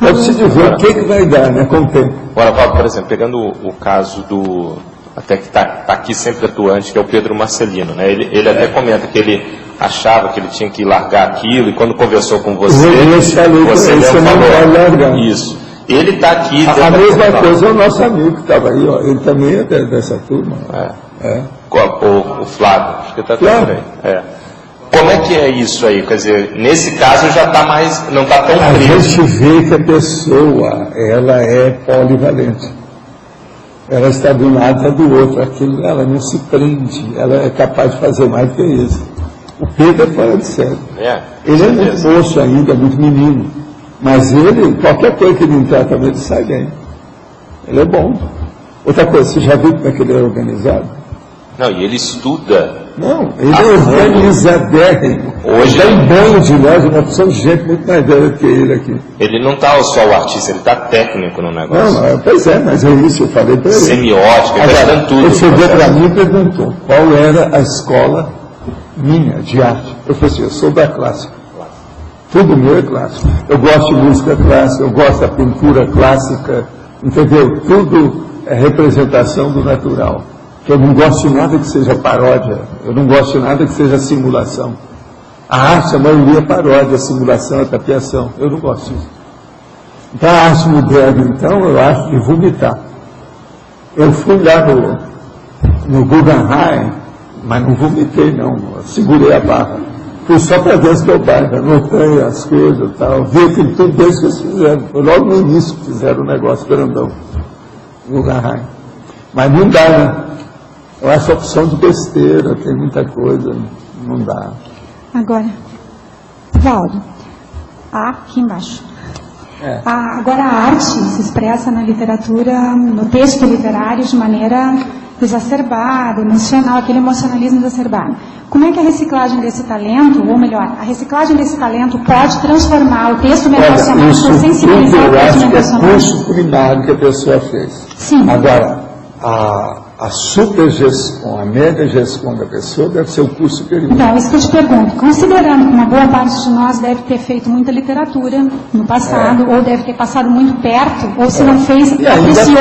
É preciso ver o que vai dar, né, com o tempo. Agora, Valdo, por exemplo, pegando o caso até que está aqui sempre atuante, que é o Pedro Marcelino, né? Ele até comenta que ele achava que ele tinha que largar aquilo, e quando conversou com você, você não falou isso. Ele está aqui. A mesma coisa é o nosso amigo que estava aí, ó. Ele também é dessa turma. O Flávio, acho que está por Flávio. aí. Como é que é isso aí? Quer dizer, nesse caso já está mais, não está tão A preso. gente vê que a pessoa, ela é polivalente. Ela está de um lado, está do outro. Aquilo, ela não se prende. Ela é capaz de fazer mais do que isso. O Pedro é fora de série. Ele é muito moço ainda, muito menino. Mas ele, qualquer coisa que ele entrar também, ele sai bem. Ele é bom. Outra coisa, você já viu como é que ele é organizado? Não, e ele estuda. Não, ele é organizadérrimo. Hoje Ele tem banho de loja, uma opção de gente muito mais velha do que ele aqui. ele não está só o artista, ele está técnico no negócio. Não, pois é, mas é isso, eu falei para ele. Semiótica, ele está Agora, estudando tudo. ele chegou para mim e perguntou qual era a escola minha de arte. Eu falei assim, eu sou da clássica. Tudo meu é clássico. Eu gosto de música clássica, eu gosto da pintura clássica, entendeu? Tudo é representação do natural. Eu não gosto de nada que seja paródia, eu não gosto de nada que seja simulação. A arte, a maioria é paródia, simulação, é tapeação. Eu não gosto disso. Então, a arte moderna, então, eu acho de vomitar. Eu fui lá no Guggenheim, mas não vomitei, não. Eu segurei a barra. Fui só para dentro do bairro, anotei as coisas e tal. Vi aquilo tudo desde que eles fizeram. Foi logo no início que fizeram o negócio grandão. Guggenheim. Mas não dá, né? Eu acho a opção de besteira, tem muita coisa, não dá. Agora, Valdo, aqui embaixo. Agora a arte se expressa na literatura, no texto literário de maneira exacerbada, emocional, aquele emocionalismo exacerbado. Como é que a reciclagem desse talento, ou melhor, a reciclagem desse talento pode transformar o texto metacionástico, sensibilizar o texto metacionástico? É o curso primário que a pessoa fez. Sim. Agora, a supergestão, a média gestão da pessoa deve ser o curso superior. Então, isso que eu te pergunto. Considerando que uma boa parte de nós deve ter feito muita literatura no passado, ou deve ter passado muito perto, ou se não fez, apreciou.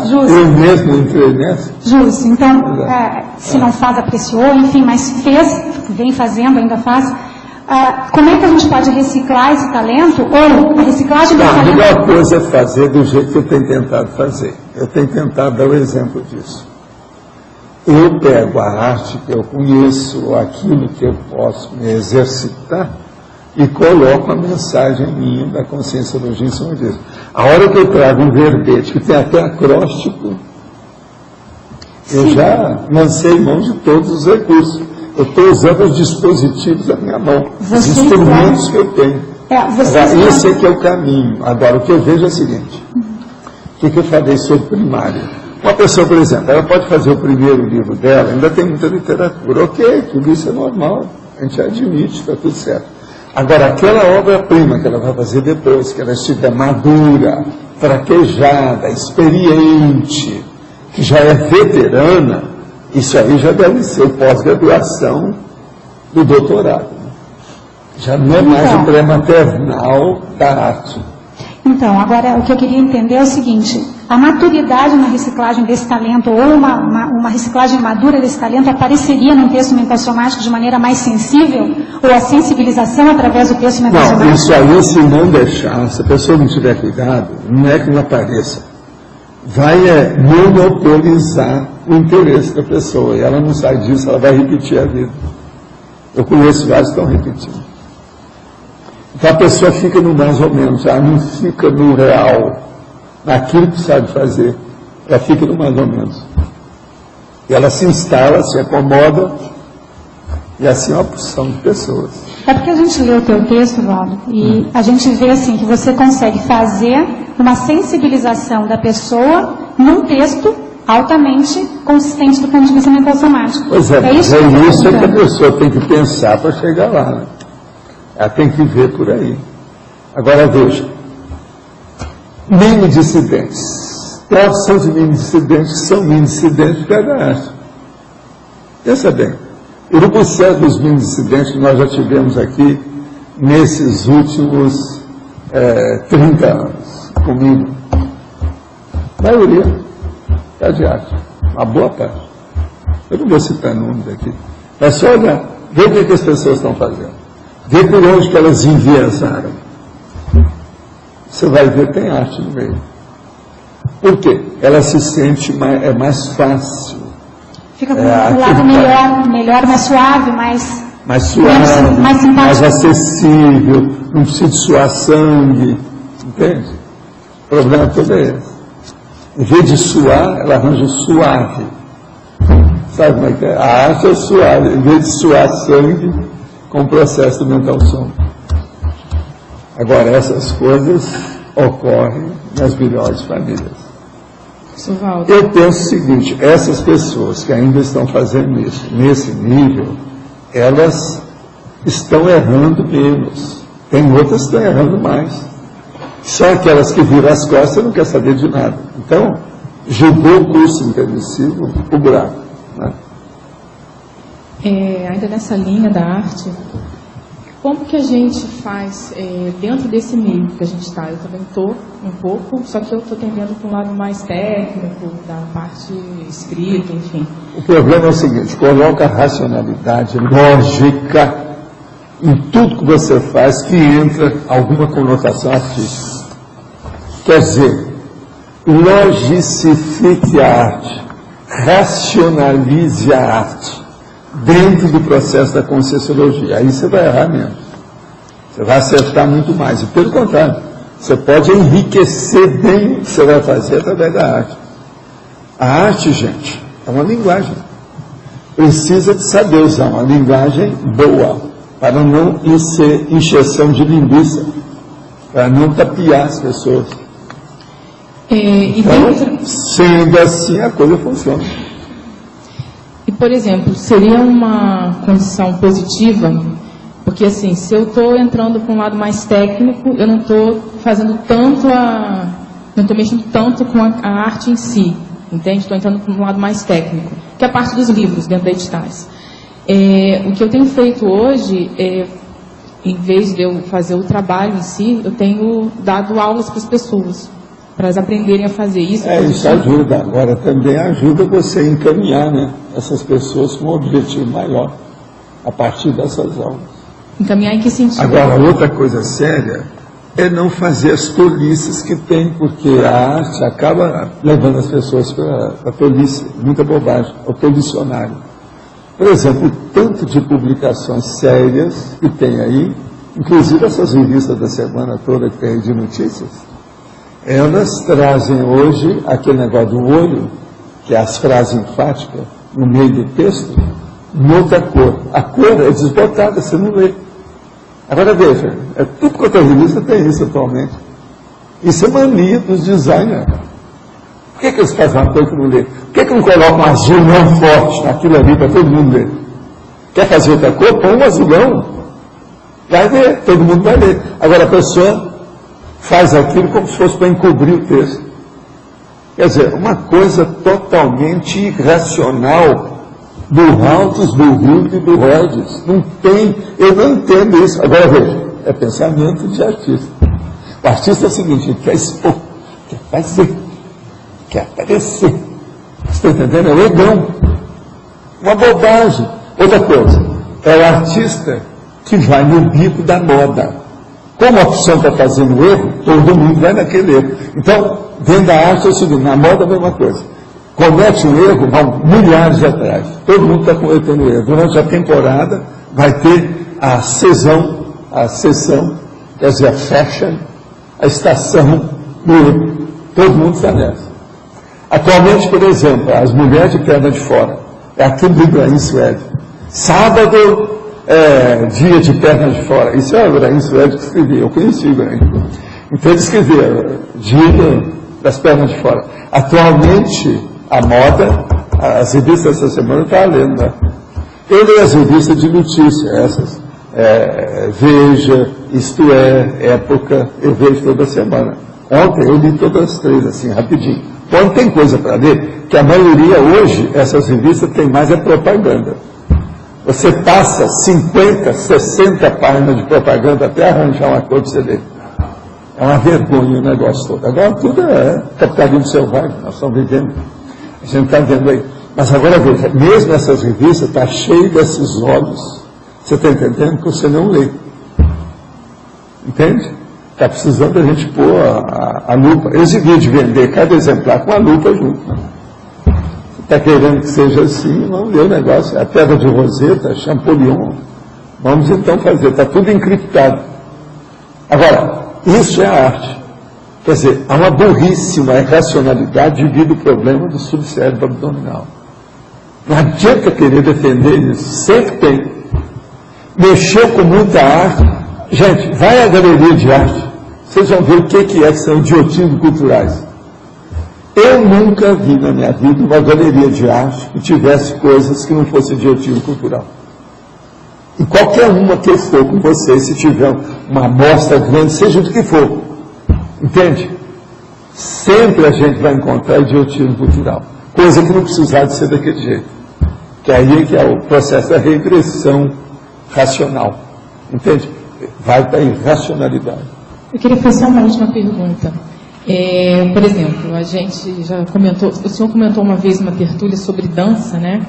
Justo. Eu mesmo entrei nessa. Justo. Então, se não faz, apreciou, enfim, mas fez, vem fazendo, ainda faz. Como é que a gente pode reciclar esse talento? Ou a reciclagem desse talento? A melhor coisa é fazer do jeito que eu tenho tentado fazer. Eu tenho tentado dar o exemplo disso. Eu pego a arte que eu conheço, aquilo que eu posso me exercitar, e coloco a mensagem minha da conscienciologia em cima disso. A hora que eu trago um verbete, que tem até acróstico, eu já lancei mão de todos os recursos. Eu estou usando os dispositivos da minha mão, os instrumentos que eu tenho. Esse aqui é o caminho. Agora, o que eu vejo é o seguinte. O que eu falei sobre primário? Uma pessoa, por exemplo, ela pode fazer o primeiro livro dela, ainda tem muita literatura. Ok, tudo isso é normal. A gente admite, está tudo certo. Agora, aquela obra-prima que ela vai fazer depois, que ela estiver madura, traquejada, experiente, que já é veterana, isso aí já deve ser pós-graduação do doutorado. Já não é mais o pré-maternal da arte. Então, agora o que eu queria entender é o seguinte, a maturidade na reciclagem desse talento, ou uma reciclagem madura desse talento, apareceria num texto mental-somático de maneira mais sensível? Ou a sensibilização através do texto mental-somático? Não, isso aí, se não deixar, se a pessoa não tiver cuidado, não é que não apareça. Vai monopolizar o interesse da pessoa, e ela não sai disso, ela vai repetir a vida. Eu conheço vários que estão repetindo. Então a pessoa fica no mais ou menos, ela não fica no real, naquilo que sabe fazer, ela fica no mais ou menos. E ela se instala, se acomoda, e assim é uma porção de pessoas. É porque a gente lê o teu texto, Valdo, e a gente vê assim que você consegue fazer uma sensibilização da pessoa num texto altamente consistente do ponto de vista mental-somático. Pois é isso que a pessoa tem que pensar para chegar lá, né? Ela tem que ver por aí. Agora veja, mini-dissidentes. Tem a opção de mini-dissidentes que são mini-dissidentes de cada arte. Pensa bem, o grupo certo dos mini-dissidentes que nós já tivemos aqui nesses últimos 30 anos comigo, a maioria é de arte, uma boa parte. Eu não vou citar números aqui, mas só olhar, ver o que as pessoas estão fazendo. Ver por onde que elas enviesaram. você vai ver que tem arte no meio. Por quê? Ela se sente mais fácil. Fica com um lado melhor, mais suave, mais suave, mais simpático. mais acessível, não precisa de suar sangue, entende? O problema todo é esse. Em vez de suar, ela arranja o suave. Sabe como é que é? A arte é suave, em vez de suar sangue, com o processo mental som. Agora, essas coisas ocorrem nas melhores famílias. Eu penso o seguinte, essas pessoas que ainda estão fazendo isso, nesse nível, elas estão errando menos. Tem outras que estão errando mais. Só aquelas que viram as costas não quer saber de nada. Então, julgou o curso intermissivo, o buraco. Né? Ainda nessa linha da arte, como que a gente faz dentro desse meio que a gente está? Eu também estou um pouco, só que eu estou tendendo para um lado mais técnico, da parte escrita, enfim. O problema é o seguinte, coloca racionalidade, lógica, em tudo que você faz que entra alguma conotação artística. Quer dizer, logicifique a arte, racionalize a arte dentro do processo da conscienciologia. Aí você vai errar menos. Você vai acertar muito mais. E pelo contrário, você pode enriquecer bem o que você vai fazer através da arte. A arte, gente, é uma linguagem. Precisa de saber usar uma linguagem boa, para não ser encheção de linguiça, para não tapear as pessoas. Então, sendo assim, a coisa funciona. E, por exemplo, seria uma condição positiva, porque assim, se eu estou entrando para um lado mais técnico, eu não estou fazendo tanto não estou mexendo tanto com a arte em si, entende? Estou entrando para um lado mais técnico, que é a parte dos livros dentro da Editais. O que eu tenho feito hoje, em vez de eu fazer o trabalho em si, eu tenho dado aulas para as pessoas, para elas aprenderem a fazer isso. Isso ajuda. Agora também ajuda você a encaminhar, né, essas pessoas com um objetivo maior, a partir dessas aulas. Encaminhar em que sentido? Agora, outra coisa séria é não fazer as tolices que tem, porque a arte acaba levando as pessoas para a tolice, muita bobagem, ao tolicionário. Por exemplo, o tanto de publicações sérias que tem aí, inclusive essas revistas da semana toda que tem aí de notícias, elas trazem hoje aquele negócio do olho, que é as frases enfáticas, no meio do texto, em outra cor. A cor é desbotada, você não lê. Agora veja, tudo quanto a revista tem isso atualmente. Isso é mania dos designers. Por que eles fazem uma coisa que não lê? Por que não colocam um azul não forte naquilo ali para todo mundo ler? Quer fazer outra cor? Põe um azulão. Vai ler, todo mundo vai ler. Agora a pessoa faz aquilo como se fosse para encobrir o texto. Quer dizer, uma coisa totalmente irracional do Haltos, do Hilde e do Rhodes. Não tem, eu não entendo isso. Agora veja, é pensamento de artista. O artista é o seguinte, ele quer expor, quer fazer, quer aparecer. Você está entendendo? É o egão. Uma bobagem. Outra coisa, é o artista que vai no bico da moda. Como a opção está fazendo erro, todo mundo vai naquele erro. Então, dentro da arte é o seguinte, na moda é a mesma coisa. Comete um erro, vão milhares atrás. Todo mundo está cometendo erro. Durante a temporada vai ter a sessão, quer dizer, a fashion, a estação do erro. Todo mundo está nessa. Atualmente, por exemplo, as mulheres de perna de fora, é aquilo do Ibrahim Suede. Sábado, dia de perna de fora. Isso é o Ibrahim Suede que escrevia. Eu conheci o Ibrahim. Então ele escrevia dia das pernas de fora. Atualmente, a moda, as revistas dessa semana eu estava lendo, né? Eu leio as revistas de notícia, essas, Veja, Isto É, Época, eu vejo toda semana. Ontem eu li todas as três, assim, rapidinho. Quando tem coisa para ler, que a maioria hoje, essas revistas tem mais propaganda. Você passa 50, 60 páginas de propaganda até arranjar uma coisa para você ler. É uma vergonha o negócio todo. Agora tudo é capitalismo selvagem, nós estamos vivendo. A gente está vendo aí. Mas agora veja, mesmo essas revistas está cheio desses olhos. Você está entendendo que você não lê. Entende? Está precisando a gente pôr a lupa. Eu devia de vender cada exemplar com a lupa junto. Está querendo que seja assim, vamos ver o negócio. A pedra de Roseta, Champollion. Vamos então fazer, está tudo encriptado. Agora, isso é a arte. Quer dizer, há uma burrice, uma irracionalidade devido ao problema do subcérebro abdominal. Não adianta querer defender isso, sempre tem. Mexeu com muita arte. Gente, vai à galeria de arte, vocês vão ver o que são idiotismos culturais. Eu nunca vi na minha vida uma galeria de arte que tivesse coisas que não fossem idiotismo cultural. E qualquer uma que eu for com vocês, se tiver uma amostra grande, seja do que for, entende? Sempre a gente vai encontrar idiotismo cultural. Coisa que não precisava de ser daquele jeito. Que aí que é o processo da regressão racional. Entende? Vai para a irracionalidade. Eu queria fazer uma última pergunta. Por exemplo, a gente já comentou, o senhor comentou uma vez uma tertúlia sobre dança, né?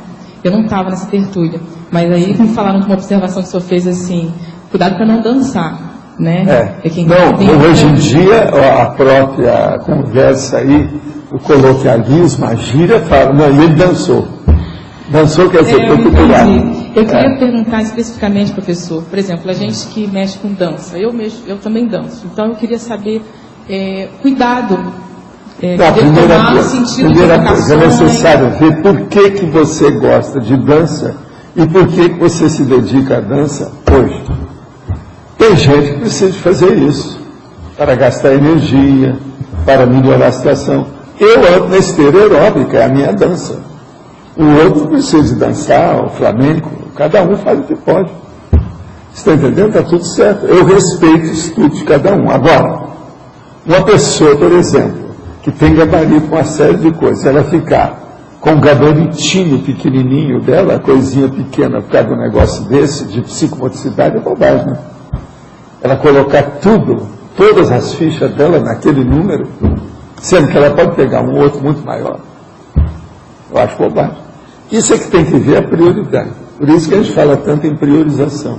Eu não estava nessa tertúlia, mas aí me falaram de uma observação que o senhor fez assim, cuidado para não dançar, né? Hoje em dia, a própria conversa aí, o coloquialismo, a gíria fala, não, e ele dançou. Dançou quer dizer, foi cultural. Eu queria perguntar especificamente, professor, por exemplo, a gente que mexe com dança, eu também danço, então eu queria saber, cuidado, primeira coisa, é necessário ver por que você gosta de dança e por que você se dedica à dança hoje. Tem gente que precisa fazer isso, para gastar energia, para melhorar a situação. Eu ando na esteira aeróbica, é a minha dança. O outro precisa de dançar, o flamenco, cada um faz o que pode. Você está entendendo? Está tudo certo. Eu respeito o estudo de cada um. Agora, uma pessoa, por exemplo, que tem gabarito com uma série de coisas, ela ficar com o gabaritinho pequenininho dela, coisinha pequena, por causa de um negócio desse, de psicomotricidade, é bobagem, né? Ela colocar tudo, todas as fichas dela naquele número, sendo que ela pode pegar um outro muito maior. Eu acho bobagem. Isso é que tem que ver a prioridade. Por isso que a gente fala tanto em priorização.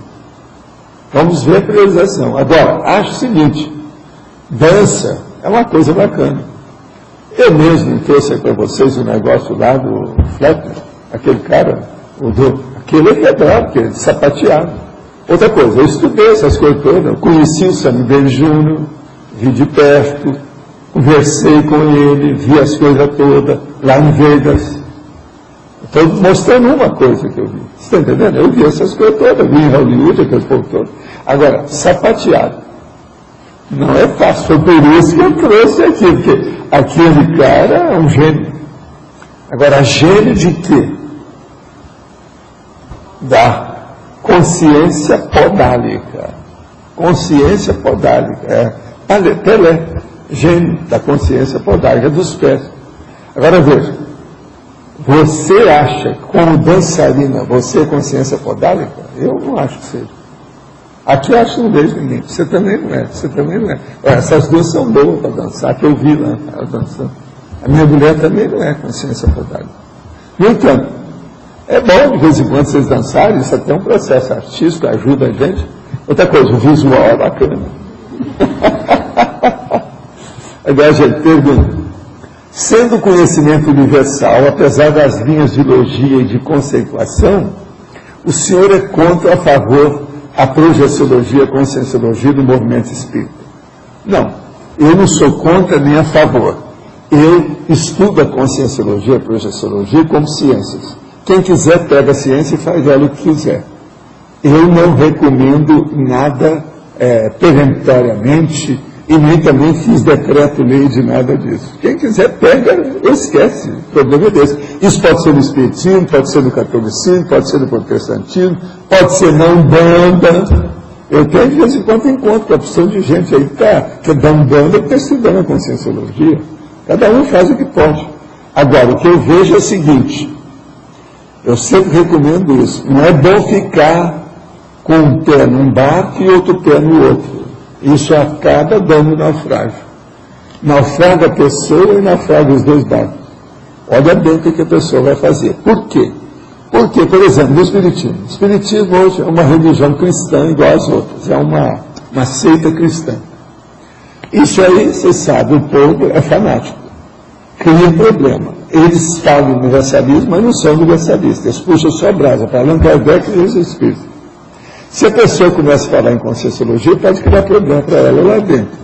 Vamos ver a priorização. Agora, acho o seguinte, dança é uma coisa bacana. Eu mesmo trouxe para vocês o negócio lá do Fleckner, aquele cara, aquele é quebrado, que é sapateado. Outra coisa, eu estudei essas coisas todas, eu conheci o Samir Júnior, vi de perto, conversei com ele, vi as coisas todas, lá em Vegas. Estou mostrando uma coisa que eu vi. Você está entendendo? Eu vi essas coisas todas, vi em Hollywood, aqueles povos todos. Agora, sapateado. Não é fácil, foi por isso que eu trouxe aqui, porque aquele cara é um gênio. Agora, gênio de quê? Da consciência podálica. Consciência podálica. Pelé, gênio da consciência podálica dos pés. Agora veja, você acha que como dançarina você é consciência podálica? Eu não acho que seja. Aqui eu acho que não vejo ninguém. Você também não é. Você também não é. Essas duas são boas para dançar, que eu vi lá ela dançando. A minha mulher também não é consciência podálica. No entanto, é bom de vez em quando vocês dançarem, isso até é um processo artístico, ajuda a gente. Outra coisa, o visual é bacana. Agora a gente pergunta. Sendo conhecimento universal, apesar das linhas de logia e de conceituação, o senhor é contra ou a favor a projeciologia, a conscienciologia do movimento espírita? Não, eu não sou contra nem a favor. Eu estudo a conscienciologia, a projeciologia como ciências. Quem quiser pega a ciência e faz ela o que quiser. Eu não recomendo nada peremptoriamente e nem também fiz decreto-lei de nada disso. Quem quiser pega, esquece, o problema é desse. Isso pode ser no espiritismo, pode ser no catolicismo, pode ser no protestantismo, pode ser na Umbanda. Eu tenho de vez em quando encontro com a opção de gente aí que é da Umbanda que está estudando a conscienciologia. Cada um faz o que pode. Agora, o que eu vejo é o seguinte, eu sempre recomendo isso, não é bom ficar com um pé num barco e outro pé no outro. Isso acaba dando naufrágio. Naufraga a pessoa e naufraga os dois barcos. Olha bem o que a pessoa vai fazer. Por quê? Porque, por exemplo, no Espiritismo. O Espiritismo hoje é uma religião cristã igual às outras. É uma seita cristã. Isso aí, você sabe, o povo é fanático. Cria problema. Eles falam universalismo, mas não são universalistas. Eles puxam só brasa para Allan Kardec e Jesus Espírito. Se a pessoa começa a falar em Conscienciologia, pode criar problema para ela lá dentro.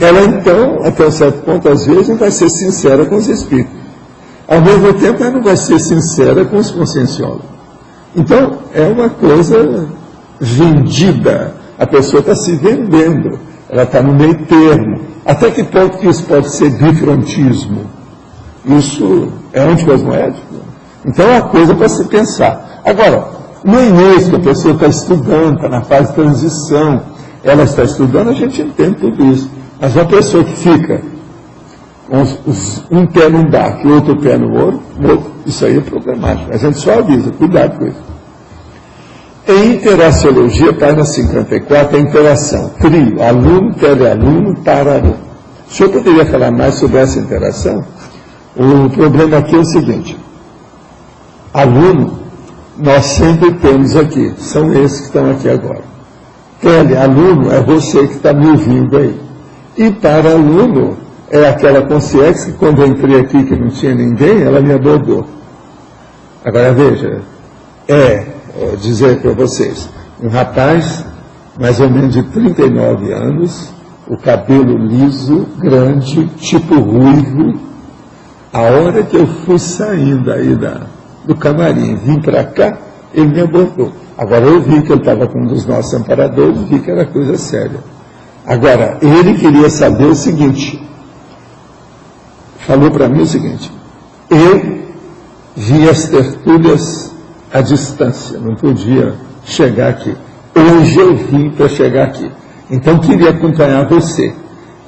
Ela, então, até um certo ponto, às vezes, não vai ser sincera com os espíritos. Ao mesmo tempo, ela não vai ser sincera com os conscienciólogos. Então, é uma coisa vendida. A pessoa está se vendendo. Ela está no meio termo. Até que ponto que isso pode ser bifrontismo? Isso é anticosmoético. Então, é uma coisa para se pensar. Agora, no início, a pessoa está estudando, está na fase de transição, ela está estudando, a gente entende tudo isso. Mas uma pessoa que fica com um pé num barco e outro pé no outro, isso aí é problemático. A gente só avisa, cuidado com isso. Em interaciologia, página 54, a interação trio, aluno, telealuno, para-aluno. O senhor poderia falar mais sobre essa interação? O problema aqui é o seguinte: aluno, nós sempre temos aqui, são esses que estão aqui agora. Telealuno é você que está me ouvindo aí. E para-aluno é aquela consciência que quando eu entrei aqui que não tinha ninguém, ela me abordou. Agora veja, dizer para vocês, um rapaz, mais ou menos de 39 anos, o cabelo liso, grande, tipo ruivo. A hora que eu fui saindo aí do camarim, vim para cá, ele me abordou. Agora eu vi que ele estava com um dos nossos amparadores, vi que era coisa séria. Agora, ele queria saber o seguinte, falou para mim o seguinte: eu vi as tertúlias à distância, não podia chegar aqui. Hoje eu vim para chegar aqui. Então queria acompanhar você.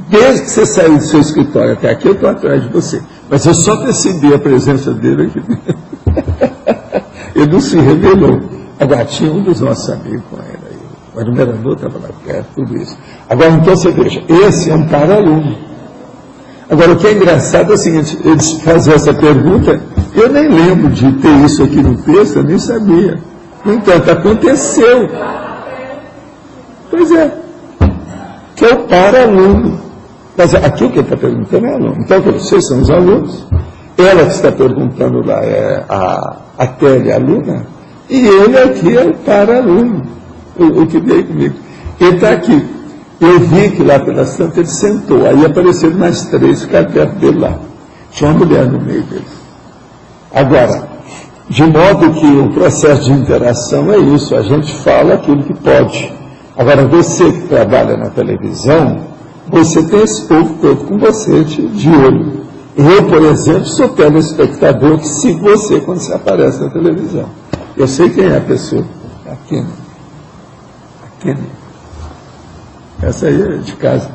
Desde que você saiu do seu escritório até aqui, eu estou atrás de você. Mas eu só percebi a presença dele aqui dentro. Ele não se revelou. Agora, tinha um dos nossos amigos com ele aí. O numerador estava lá perto, tudo isso. Agora, então você veja, esse é um para-aluno. Agora, o que é engraçado é o seguinte, eles fazem essa pergunta, eu nem lembro de ter isso aqui no texto, eu nem sabia. No entanto, aconteceu. Pois é. Que é o para-aluno. Mas aqui o que ele está perguntando é aluno. Então, vocês são os alunos. Ela que está perguntando lá é a telealuna. E ele aqui é o para-aluno. O que veio comigo. Ele está aqui. Eu vi que lá pela Santa ele sentou. Aí apareceram mais 3 ficaram perto dele lá. Tinha uma mulher no meio deles. Agora, de modo que o processo de interação é isso. A gente fala aquilo que pode. Agora, você que trabalha na televisão, você tem esse povo todo com você de olho. Eu, por exemplo, sou telespectador que sigo você quando você aparece na televisão. Eu sei quem é a pessoa. A Kenny. Essa aí é de casa.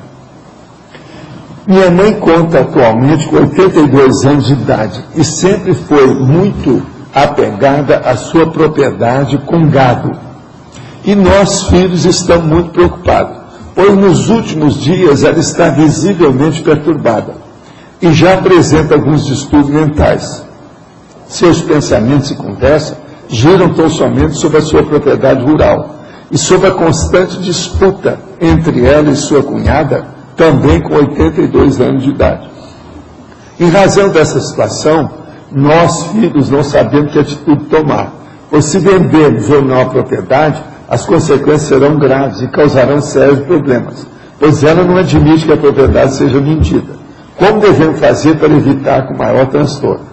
Minha mãe conta atualmente com 82 anos de idade e sempre foi muito apegada à sua propriedade com gado. E nós, filhos, estamos muito preocupados, pois nos últimos dias ela está visivelmente perturbada e já apresenta alguns distúrbios mentais. Seus pensamentos e conversas giram tão somente sobre a sua propriedade rural e sobre a constante disputa entre ela e sua cunhada, também com 82 anos de idade. Em razão dessa situação, nós, filhos, não sabemos que atitude tomar, pois se vendermos ou não a propriedade, as consequências serão graves e causarão sérios problemas, pois ela não admite que a propriedade seja vendida. Como devemos fazer para evitar com maior transtorno?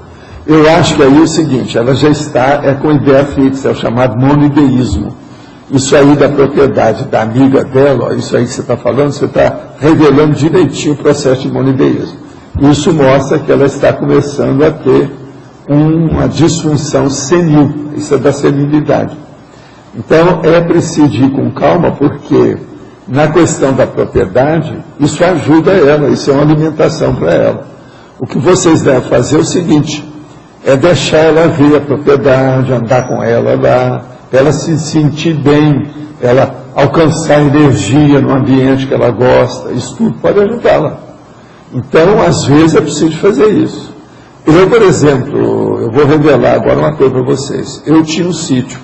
Eu acho que aí é o seguinte, ela já está com ideia fixa, é o chamado monoideísmo. Isso aí da propriedade da amiga dela, ó, isso aí que você está falando, você está revelando direitinho o processo de monoideísmo. Isso mostra que ela está começando a ter uma disfunção senil, isso é da senilidade. Então, é preciso ir com calma, porque na questão da propriedade, isso ajuda ela, isso é uma alimentação para ela. O que vocês devem fazer é o seguinte, é deixar ela ver a propriedade, andar com ela lá, ela se sentir bem, ela alcançar energia no ambiente que ela gosta, isso tudo pode ajudá-la. Então, às vezes, é preciso fazer isso. Eu, por exemplo, eu vou revelar agora uma coisa para vocês. Eu tinha um sítio.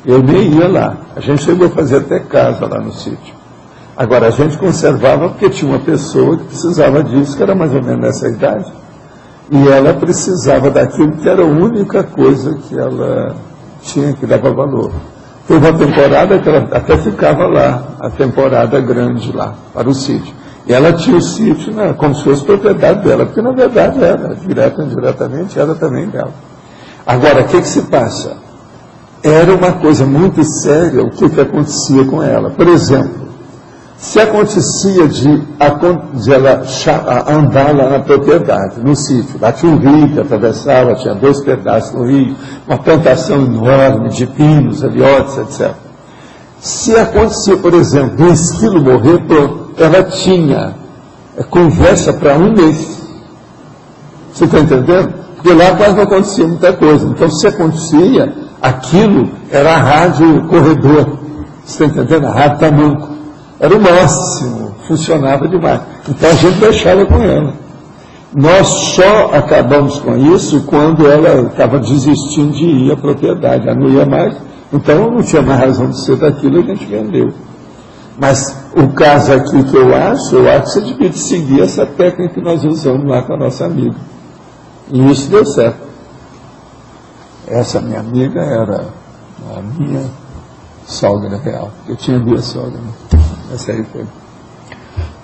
Eu nem ia lá. A gente chegou a fazer até casa lá no sítio. Agora, a gente conservava porque tinha uma pessoa que precisava disso, que era mais ou menos nessa idade, e ela precisava daquilo que era a única coisa que ela tinha, que dava valor. Teve uma temporada que ela até ficava lá, a temporada grande lá, para o sítio. E ela tinha o sítio, né, como se fosse propriedade dela, porque na verdade era, direta ou indiretamente, era também dela. Agora, o que se passa? Era uma coisa muito séria o que acontecia com ela. Por exemplo, se acontecia de ela andar lá na propriedade, no sítio, lá tinha um rio que atravessava, tinha 2 pedaços no rio, uma plantação enorme de pinos, aliotes, etc. Se acontecia, por exemplo, do esquilo morrer, ela tinha conversa para 1 mês. Você está entendendo? Porque lá quase não acontecia muita coisa. Então, se acontecia, aquilo era a rádio corredor. Você está entendendo? A rádio tamanco. Era o máximo, funcionava demais. Então, a gente deixava com ela. Nós só acabamos com isso quando ela estava desistindo de ir à propriedade. Ela não ia mais, então não tinha mais razão de ser daquilo, a gente vendeu. Mas o caso aqui que eu acho que você devia seguir essa técnica que nós usamos lá com a nossa amiga. E isso deu certo. Essa minha amiga era a minha sogra real. Eu tinha 2 sogras. Essa aí foi.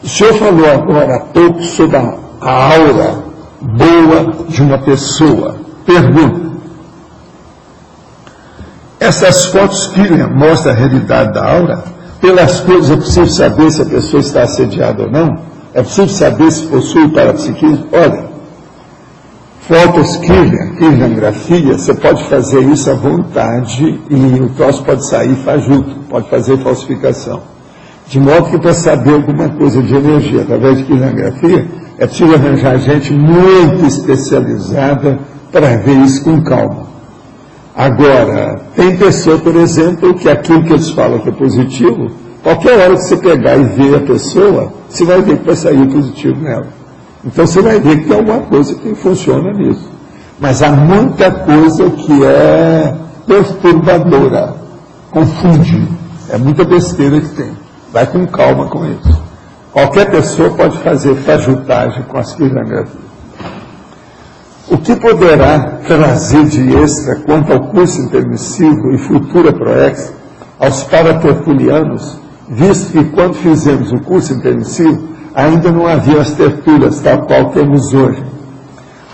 O senhor falou agora há pouco sobre a aura boa de uma pessoa. Pergunta. Essas fotos que mostram a realidade da aura, pelas coisas é possível saber se a pessoa está assediada ou não? É possível saber se possui parapsiquismo? Olha, fotos kirliangrafia, você pode fazer isso à vontade e o troço pode sair fajuto, pode fazer falsificação. De modo que para saber alguma coisa de energia através de kirliangrafia, é preciso arranjar gente muito especializada para ver isso com calma. Agora, tem pessoa, por exemplo, que aquilo que eles falam que é positivo, qualquer hora que você pegar e ver a pessoa, você vai ver que vai sair positivo nela. Então você vai ver que tem alguma coisa que funciona nisso. Mas há muita coisa que é perturbadora, confunde. É muita besteira que tem. Vai com calma com isso. Qualquer pessoa pode fazer fajutagem com as kirliangrafias. O que poderá trazer de extra quanto ao curso intermissivo e futura PROEX aos paratertulianos, visto que quando fizemos o curso intermissivo, ainda não havia as tertúlias, tal qual temos hoje?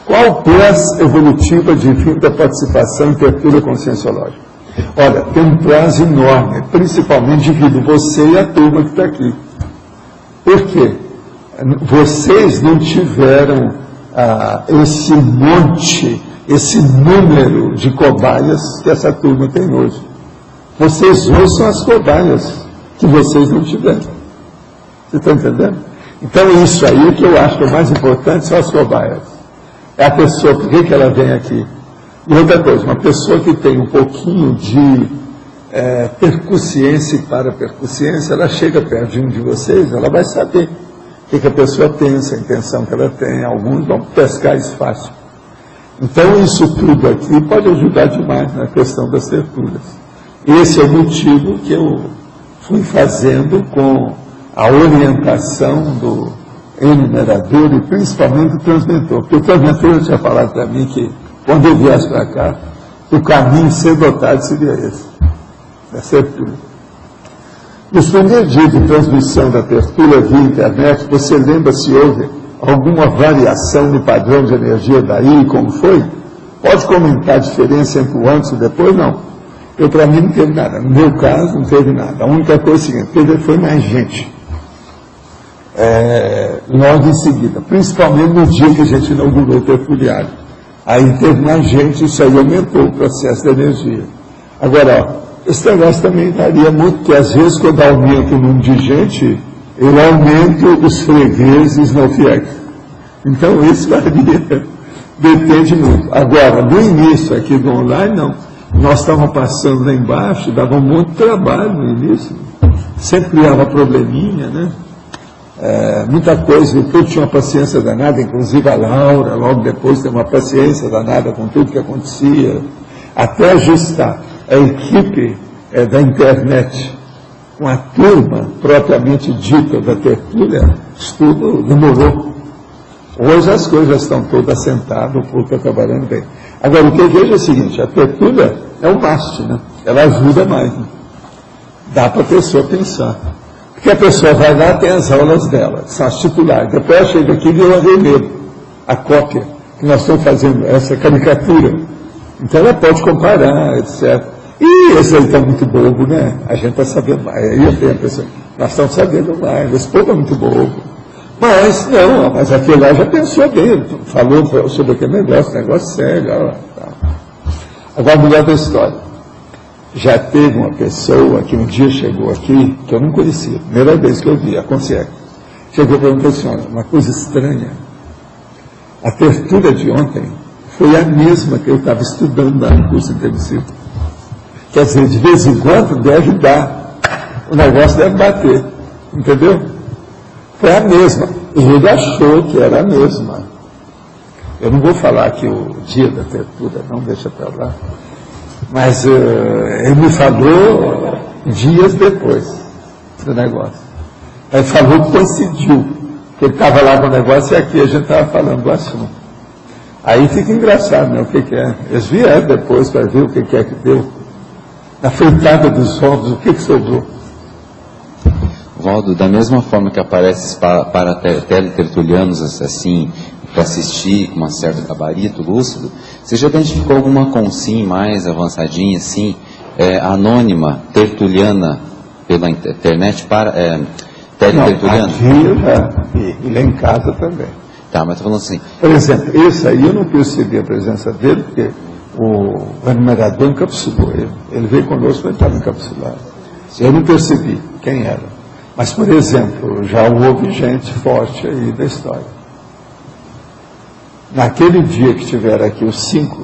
Qual prazo evolutiva divina da participação em tertúlia conscienciológica? Olha, tem um prazo enorme, principalmente devido a você e a turma que está aqui. Por quê? Vocês não tiveram esse monte, esse número de cobaias que essa turma tem hoje. Vocês hoje são as cobaias que vocês não tiveram. Você está entendendo? Então isso aí que eu acho que é o mais importante são as cobaias. É a pessoa, por que ela vem aqui? E outra coisa, uma pessoa que tem um pouquinho de percussiência e parapercussiência, ela chega perto de um de vocês, ela vai saber o que a pessoa pensa, a intenção que ela tem. Alguns vão pescar isso fácil. Então isso tudo aqui pode ajudar demais na questão das tertúlias. Esse é o motivo que eu fui fazendo com a orientação do enumerador e principalmente do transmentor. Porque o transmentor tinha falado para mim que quando eu viesse para cá, o caminho sedotado seria esse. É tertúlia. Nos primeiros dias de transmissão da tertúlia via internet, você lembra se houve alguma variação no padrão de energia daí e como foi? Pode comentar a diferença entre o antes e o depois? Não. Para mim não teve nada. No meu caso, não teve nada. A única coisa é a seguinte, foi mais gente. Logo em seguida, principalmente no dia que a gente inaugurou o tertuliário. Aí teve mais gente, isso aí aumentou o processo de energia. Agora, esse negócio também varia muito, porque às vezes quando aumenta o número de gente, ele aumenta os fregueses não fiéis. Então isso varia, depende muito. Agora, no início aqui do online, não. Nós estávamos passando lá embaixo, dava um monte de trabalho no início. Sempre criava probleminha, né? Muita coisa, eu tinha uma paciência danada, inclusive a Laura, logo depois tem uma paciência danada com tudo que acontecia, até ajustar a equipe da internet. com a turma propriamente dita da tertúlia, isso tudo demorou. Hoje as coisas estão todas assentadas, o povo está trabalhando bem. Agora, o que eu vejo é o seguinte, a tertúlia é um must, né? Ela ajuda mais, né? Dá para a pessoa pensar. Porque a pessoa vai lá, tem as aulas dela, são as titulares. Depois ela chega aqui e vê o medo, a cópia, que nós estamos fazendo, essa caricatura. Então ela pode comparar, etc. E esse aí está muito bobo, né? A gente está sabendo mais. Aí eu tenho a pessoa, nós estamos sabendo mais, esse povo é muito bobo. Mas, não, mas aquele lá já pensou bem, falou sobre aquele negócio sério. Agora, mulher da história. Já teve uma pessoa que um dia chegou aqui, que eu não conhecia, primeira vez que eu vi, a Concierge. Chegou para mim e falou assim, uma coisa estranha. A tertúlia de ontem foi a mesma que eu estava estudando lá no curso intermissivo. Quer dizer, de vez em quando deve dar, o negócio deve bater, entendeu? Foi a mesma. E ele achou que era a mesma. Eu não vou falar aqui o dia da tertúlia, não, deixa para lá. Mas ele me falou dias depois do negócio. Ele falou que coincidiu, que ele estava lá com o negócio e aqui a gente estava falando do assunto. Aí fica engraçado, né? O que é? Eles vieram depois para ver o que é que deu. Na fritada dos ovos, o que sobrou? Valdo, da mesma forma que aparece para teletertulianos assim, para assistir com um certo gabarito lúcido, você já identificou alguma consim mais avançadinha, assim, anônima, tertuliana, pela internet, teletertuliana? Aqui eu já vi, e lá em casa também. Tá, mas estou falando assim. Por exemplo, esse aí eu não percebi a presença dele, porque o enumerador encapsulou ele. Ele veio conosco, mas estava encapsulado. Eu não percebi quem era. Mas, por exemplo, já houve gente forte aí da história. Naquele dia que tiveram aqui os 5,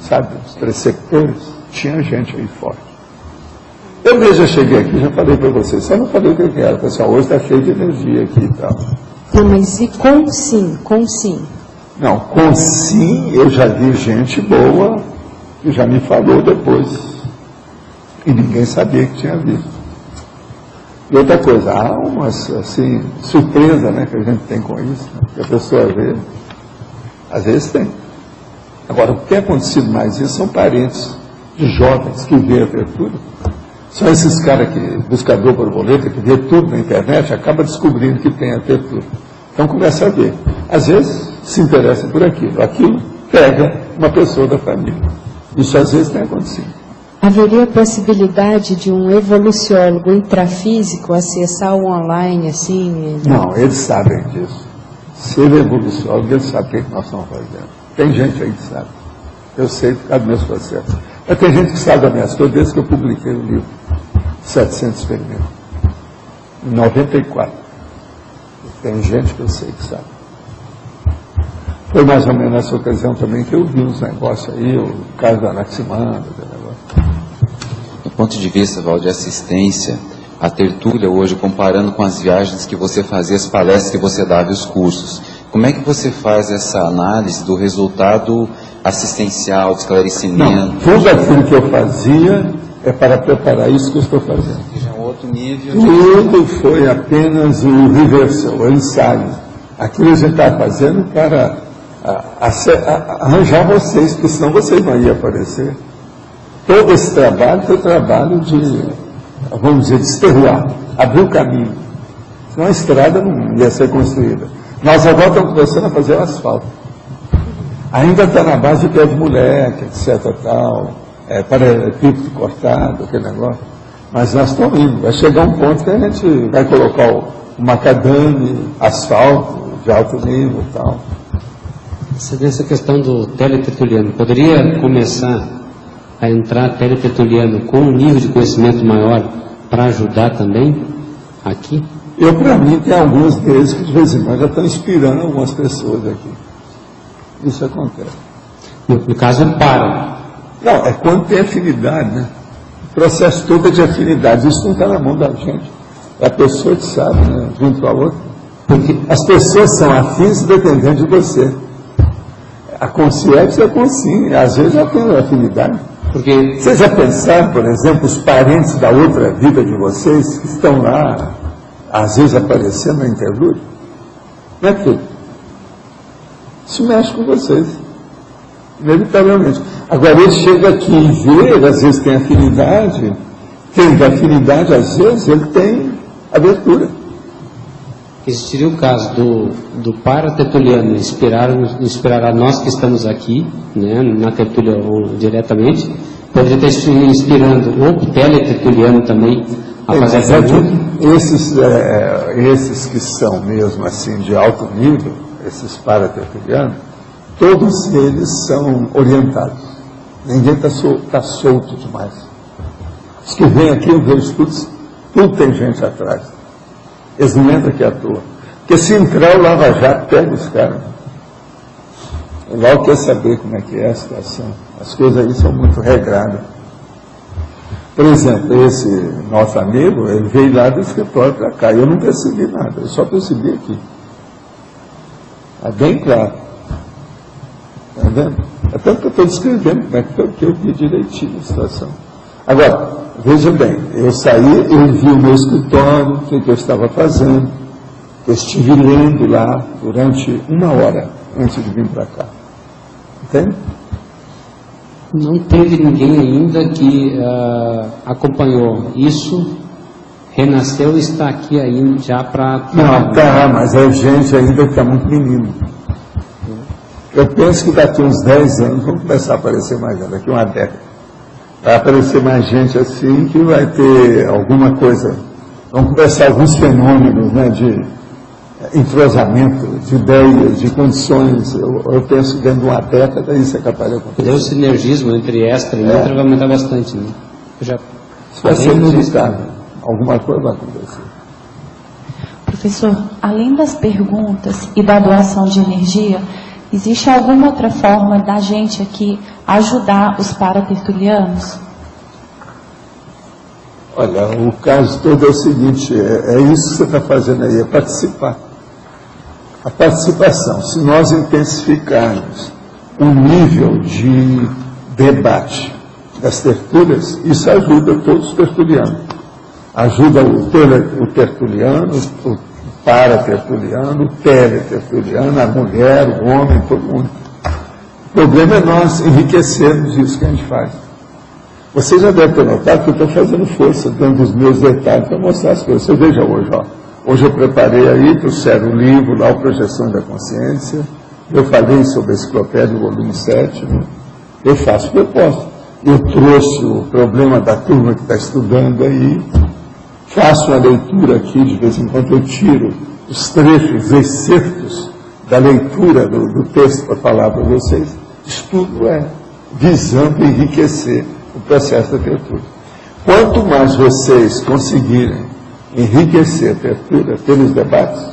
sabe, os preceptores, tinha gente aí forte. Eu mesmo já cheguei aqui, já falei para vocês, só não falei o que era. Pessoal, hoje está cheio de energia aqui e tal. Não, mas e com sim? Não, com sim eu já vi gente boa que já me falou depois. E ninguém sabia que tinha visto. E outra coisa, há uma assim, surpresa, né, que a gente tem com isso, né, que a pessoa vê, às vezes tem. Agora, o que tem acontecido mais isso são parentes de jovens que vê a tertúlia. São esses caras que, buscador borboleta, que vê tudo na internet, acaba descobrindo que tem a tertúlia. Então começa a ver. Às vezes se interessa por aquilo. Aquilo pega uma pessoa da família. Isso às vezes tem acontecido. Haveria possibilidade de um evoluciólogo intrafísico acessar o online, assim? Não, eles sabem disso. Se ele é evoluciólogo, ele sabe o que nós estamos fazendo. Tem gente aí que sabe. Eu sei por causa dos meus processos. Mas tem gente que sabe das minhas coisas desde que eu publiquei o livro 700 experimentos. Em 94. Tem gente que eu sei que sabe. Foi mais ou menos nessa ocasião também que eu vi uns negócios aí, o caso da Anaximandra, do ponto de vista, Valdo, de assistência, a tertúlia hoje, comparando com as viagens que você fazia, as palestras que você dava e os cursos, como é que você faz essa análise do resultado assistencial, de esclarecimento? Não, tudo aquilo que eu fazia é para preparar isso que eu estou fazendo. Já é um outro nível. Tudo foi apenas o reversal, o ensaio. Aquilo que a gente está fazendo para arranjar vocês, porque senão vocês não iam aparecer. Todo esse trabalho foi trabalho de, vamos dizer, desterruar, abrir o caminho. Senão a estrada não ia ser construída. Nós agora estamos começando a fazer o asfalto. Ainda está na base de pé de moleque, etc. Tal, paralelepípedo cortado, aquele negócio. Mas nós estamos indo. Vai chegar um ponto que a gente vai colocar o macadame, asfalto de alto nível e tal. Essa questão do teletertuliano, poderia começar a entrar teletertuliano com um nível de conhecimento maior para ajudar também aqui? Para mim, tem alguns deles que de vez em quando já estão inspirando algumas pessoas aqui. Isso acontece. No caso, para. Não, é quando tem afinidade, né? O processo todo é de afinidade. Isso não está na mão da gente. É a pessoa que sabe, né? Junto com a outra. Porque as pessoas são afins dependendo de você. A consciência é consciente. Às vezes já tem afinidade. Porque... Vocês já pensaram, por exemplo, os parentes da outra vida de vocês que estão lá, às vezes aparecendo na interlúdio? Não é tudo. Isso mexe com vocês, inevitavelmente. Agora, ele chega aqui e vê, às vezes tem afinidade, tendo afinidade, às vezes ele tem abertura. Existiria o caso do para-tertuliano inspirar a nós que estamos aqui, né, na tertúlia ou diretamente, poderia estar inspirando o teletertuliano também a fazer essa pergunta. Esses que são mesmo assim de alto nível, esses para-tertulianos, todos eles são orientados. Ninguém está solto demais. Os que vêm aqui, eu vejo tudo tem gente atrás. Eles não entram aqui à toa. Porque se entrar o Lava Jato, pega os caras. Logo quer saber como é que é a situação. As coisas aí são muito regradas. Por exemplo, esse nosso amigo, ele veio lá do escritório para cá. Eu não percebi nada, eu só percebi aqui. É bem claro. Está vendo? É tanto que eu estou descrevendo como é que eu vi direitinho a situação. Agora, veja bem, eu saí, eu vi o meu escritório, o que eu estava fazendo. Eu estive lendo lá durante 1 hora antes de vir para cá. Entende? Não teve ninguém ainda que acompanhou isso, renasceu e está aqui ainda já para... Não, tá, mas é gente ainda que está muito menino. Eu penso que daqui uns 10 anos vão começar a aparecer mais gente, daqui uma década. Vai aparecer mais gente assim que vai ter alguma coisa, vão começar alguns fenômenos, né, de entrosamento, de ideias, de condições. Eu penso que dentro de uma década isso é capaz de acontecer. O sinergismo entre extra e intra vai aumentar bastante, né? Isso vai ser inevitável. Alguma coisa vai acontecer. Professor, além das perguntas e da doação de energia, existe alguma outra forma da gente aqui ajudar os paratertulianos? Olha, o caso todo é o seguinte, é isso que você está fazendo aí, é participar. A participação, se nós intensificarmos o nível de debate das tertúlias, isso ajuda todos os tertulianos. Ajuda o tertuliano, o para-tertuliano, o teletertuliano, a mulher, o homem, todo mundo. O problema é nós enriquecermos isso que a gente faz. Você já deve ter notado que eu estou fazendo força dentro dos meus detalhes para mostrar as coisas. Você veja hoje, ó. Hoje eu preparei aí, trouxeram o livro lá, o Projeção da Consciência. Eu falei sobre a enciclopédia, volume 7. Né? Eu faço o que eu posso. Eu trouxe o problema da turma que está estudando aí. Faço uma leitura aqui, de vez em quando eu tiro os trechos, os excertos da leitura do texto para falar para vocês. Isso tudo é visando enriquecer o processo da tertúlia. Quanto mais vocês conseguirem enriquecer a tertúlia pelos debates,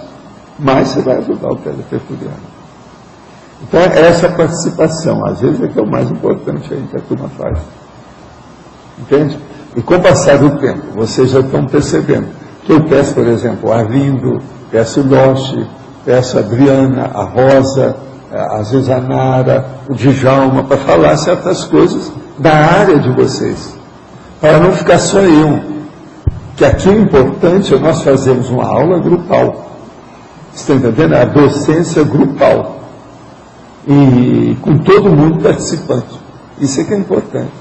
mais você vai ajudar o teletertuliano. Então, essa participação, às vezes, é que é o mais importante aí que a turma faz. Entende? E com o passar do tempo, vocês já estão percebendo que eu peço, por exemplo, a Arlindo, peço o Loche, peço a Adriana, a Rosa, às vezes a Nara, o Djalma, para falar certas coisas da área de vocês, para não ficar só eu. Que aqui o importante é nós fazermos uma aula grupal. Você está entendendo? A docência grupal. E com todo mundo participando. Isso é que é importante.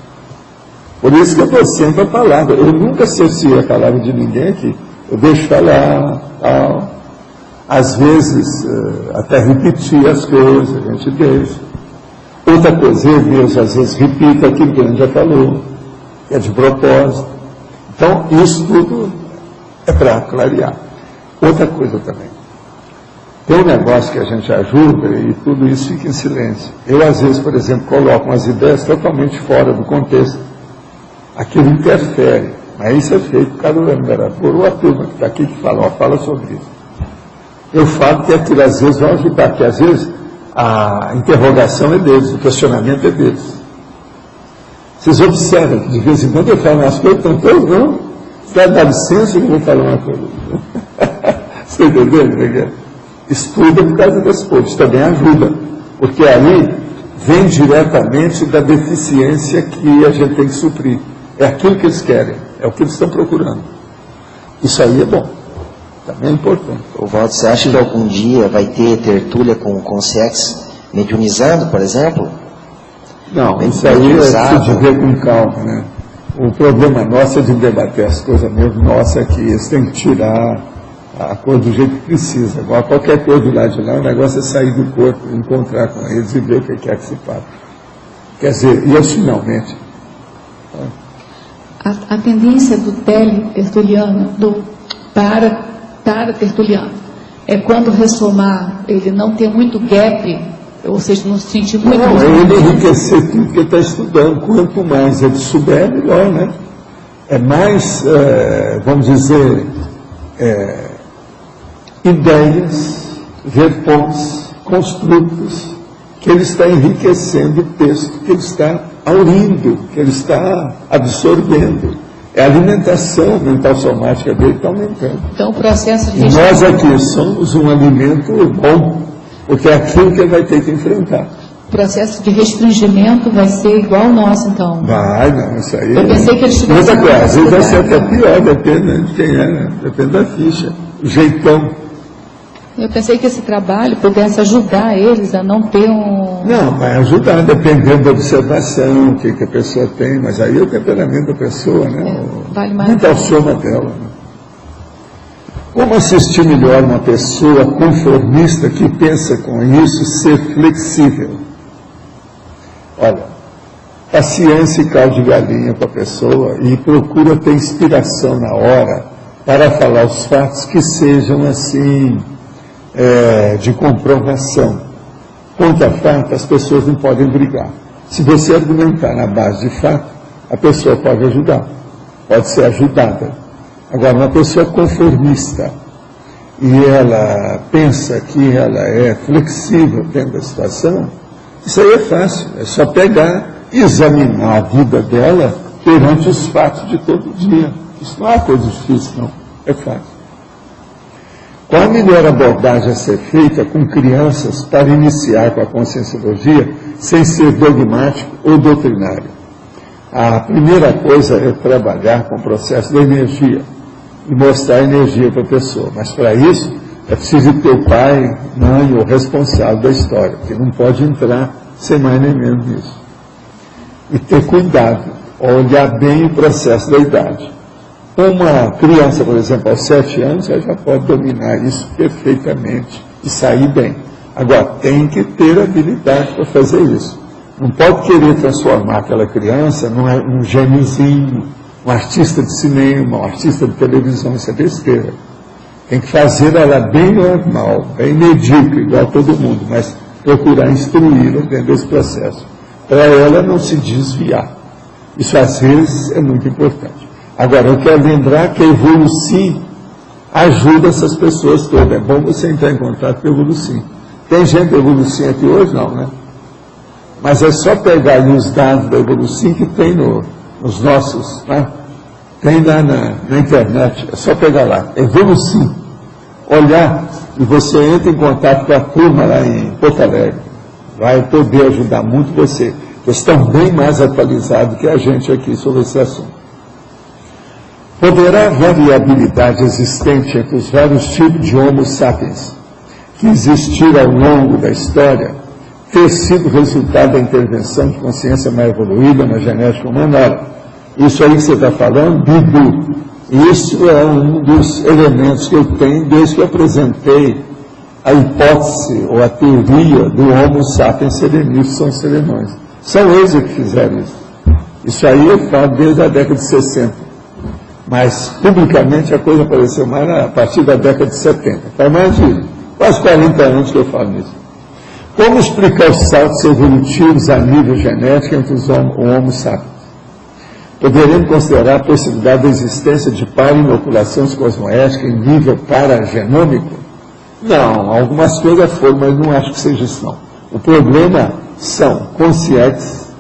Por isso que eu estou sempre a palavra. Eu nunca cerceei a palavra de ninguém aqui. Eu deixo falar, tal. Às vezes, até repetir as coisas, a gente deixa. Outra coisa, eu mesmo, às vezes, repito aquilo que a gente já falou, que é de propósito. Então, isso tudo é para clarear. Outra coisa também. Tem um negócio que a gente ajuda e tudo isso fica em silêncio. Eu, às vezes, por exemplo, coloco umas ideias totalmente fora do contexto. Aquilo interfere. Mas isso é feito por cada moderador ou a turma que está aqui que fala, ó, fala sobre isso. Eu falo que aquilo, às vezes, vai ajudar, porque, às vezes, a interrogação é deles, o questionamento é deles. Vocês observam que de vez em quando eu falo umas coisas, então todos não. Você vai dar licença que eu vou falar uma coisa. Você está entendendo? Estuda por causa desse povo, isso também ajuda. Porque aí vem diretamente da deficiência que a gente tem que suprir. É aquilo que eles querem, é o que eles estão procurando. Isso aí é bom, também é importante. O Walter, você acha que algum dia vai ter tertúlia com o SEX mediunizando, por exemplo? Não, isso aí é de ver com calma, né? O problema nosso é de debater as coisas mesmo, nossa, é que eles têm que tirar a coisa do jeito que precisa. Agora, qualquer coisa do lado de lá, o negócio é sair do corpo, encontrar com eles e ver o que é que se passa. Quer dizer, e isso finalmente. A tendência do tele-tertuliano, do para-tertuliano, é quando ressomar, ele não ter muito gap, ou seja, não se sentir muito... Não, é ele enriquecer tudo que ele está estudando. Quanto mais ele souber, melhor, né? É mais, vamos dizer, ideias, verpons, construtos, que ele está enriquecendo o texto, que ele está aurindo, que ele está absorvendo. É a alimentação mental somática dele que está aumentando. Então, o processo de... E nós aqui somos um alimento bom, porque é aquilo que ele vai ter que enfrentar. O processo de restringimento vai ser igual ao nosso, então? Vai, não, isso aí... Eu pensei que eles tivessem... Às vezes vai ser até pior, depende de quem é, né? Depende da ficha, o jeitão. Eu pensei que esse trabalho pudesse ajudar eles a não ter um... Não, vai ajudar, dependendo da observação, o que a pessoa tem, mas aí é o temperamento da pessoa, né? Vale mais. Muito ao soma dela. Né? Como assistir melhor uma pessoa conformista que pensa com isso ser flexível? Olha, paciência e caldo de galinha para a pessoa e procura ter inspiração na hora para falar os fatos que sejam assim... de comprovação. Contra fato, as pessoas não podem brigar. Se você argumentar na base de fato, a pessoa pode ajudar, pode ser ajudada. Agora, uma pessoa conformista e ela pensa que ela é flexível dentro da situação, isso aí é fácil, é só pegar e examinar a vida dela perante os fatos de todo dia. Isso não é coisa difícil, não, é fácil. Qual a melhor abordagem a ser feita com crianças para iniciar com a conscienciologia sem ser dogmático ou doutrinário? A primeira coisa é trabalhar com o processo da energia e mostrar a energia para a pessoa. Mas para isso é preciso ter o pai, mãe ou responsável da história, que não pode entrar sem mais nem menos nisso. E ter cuidado, olhar bem o processo da idade. Uma criança, por exemplo, aos 7 anos, ela já pode dominar isso perfeitamente e sair bem. Agora, tem que ter habilidade para fazer isso. Não pode querer transformar aquela criança num gêniozinho, um artista de cinema, um artista de televisão, isso é besteira. Tem que fazer ela bem normal, bem medíocre, igual todo mundo, mas procurar instruí-la dentro desse processo, para ela não se desviar. Isso, às vezes, é muito importante. Agora, eu quero lembrar que a Evolucim ajuda essas pessoas todas. É bom você entrar em contato com a Evolucim. Tem gente da Evolucim aqui hoje? Não, né? Mas é só pegar ali os dados da Evolucim que tem nos nossos, né? Tem lá na internet, é só pegar lá. Evolucim. Olhar e você entra em contato com a turma lá em Porto Alegre. Vai poder ajudar muito você. Eles estão bem mais atualizados que a gente aqui sobre esse assunto. Poderá a variabilidade existente entre os vários tipos de Homo sapiens que existiram ao longo da história ter sido resultado da intervenção de consciência mais evoluída na genética humana? Olha, isso aí que você está falando, Bidu, isso é um dos elementos que eu tenho desde que eu apresentei a hipótese ou a teoria do Homo sapiens serenis, são serenões. São eles que fizeram isso. Isso aí eu falo desde a década de 60. Mas, publicamente, a coisa apareceu mais a partir da década de 70. Faz mais de quase 40 anos que eu falo nisso. Como explicar os saltos evolutivos a nível genético entre os Homo sapiens? Poderemos considerar a possibilidade da existência de para-inoculações cosmoéticas em nível paragenômico? Não, algumas coisas foram, mas não acho que seja isso não. O problema são conscientes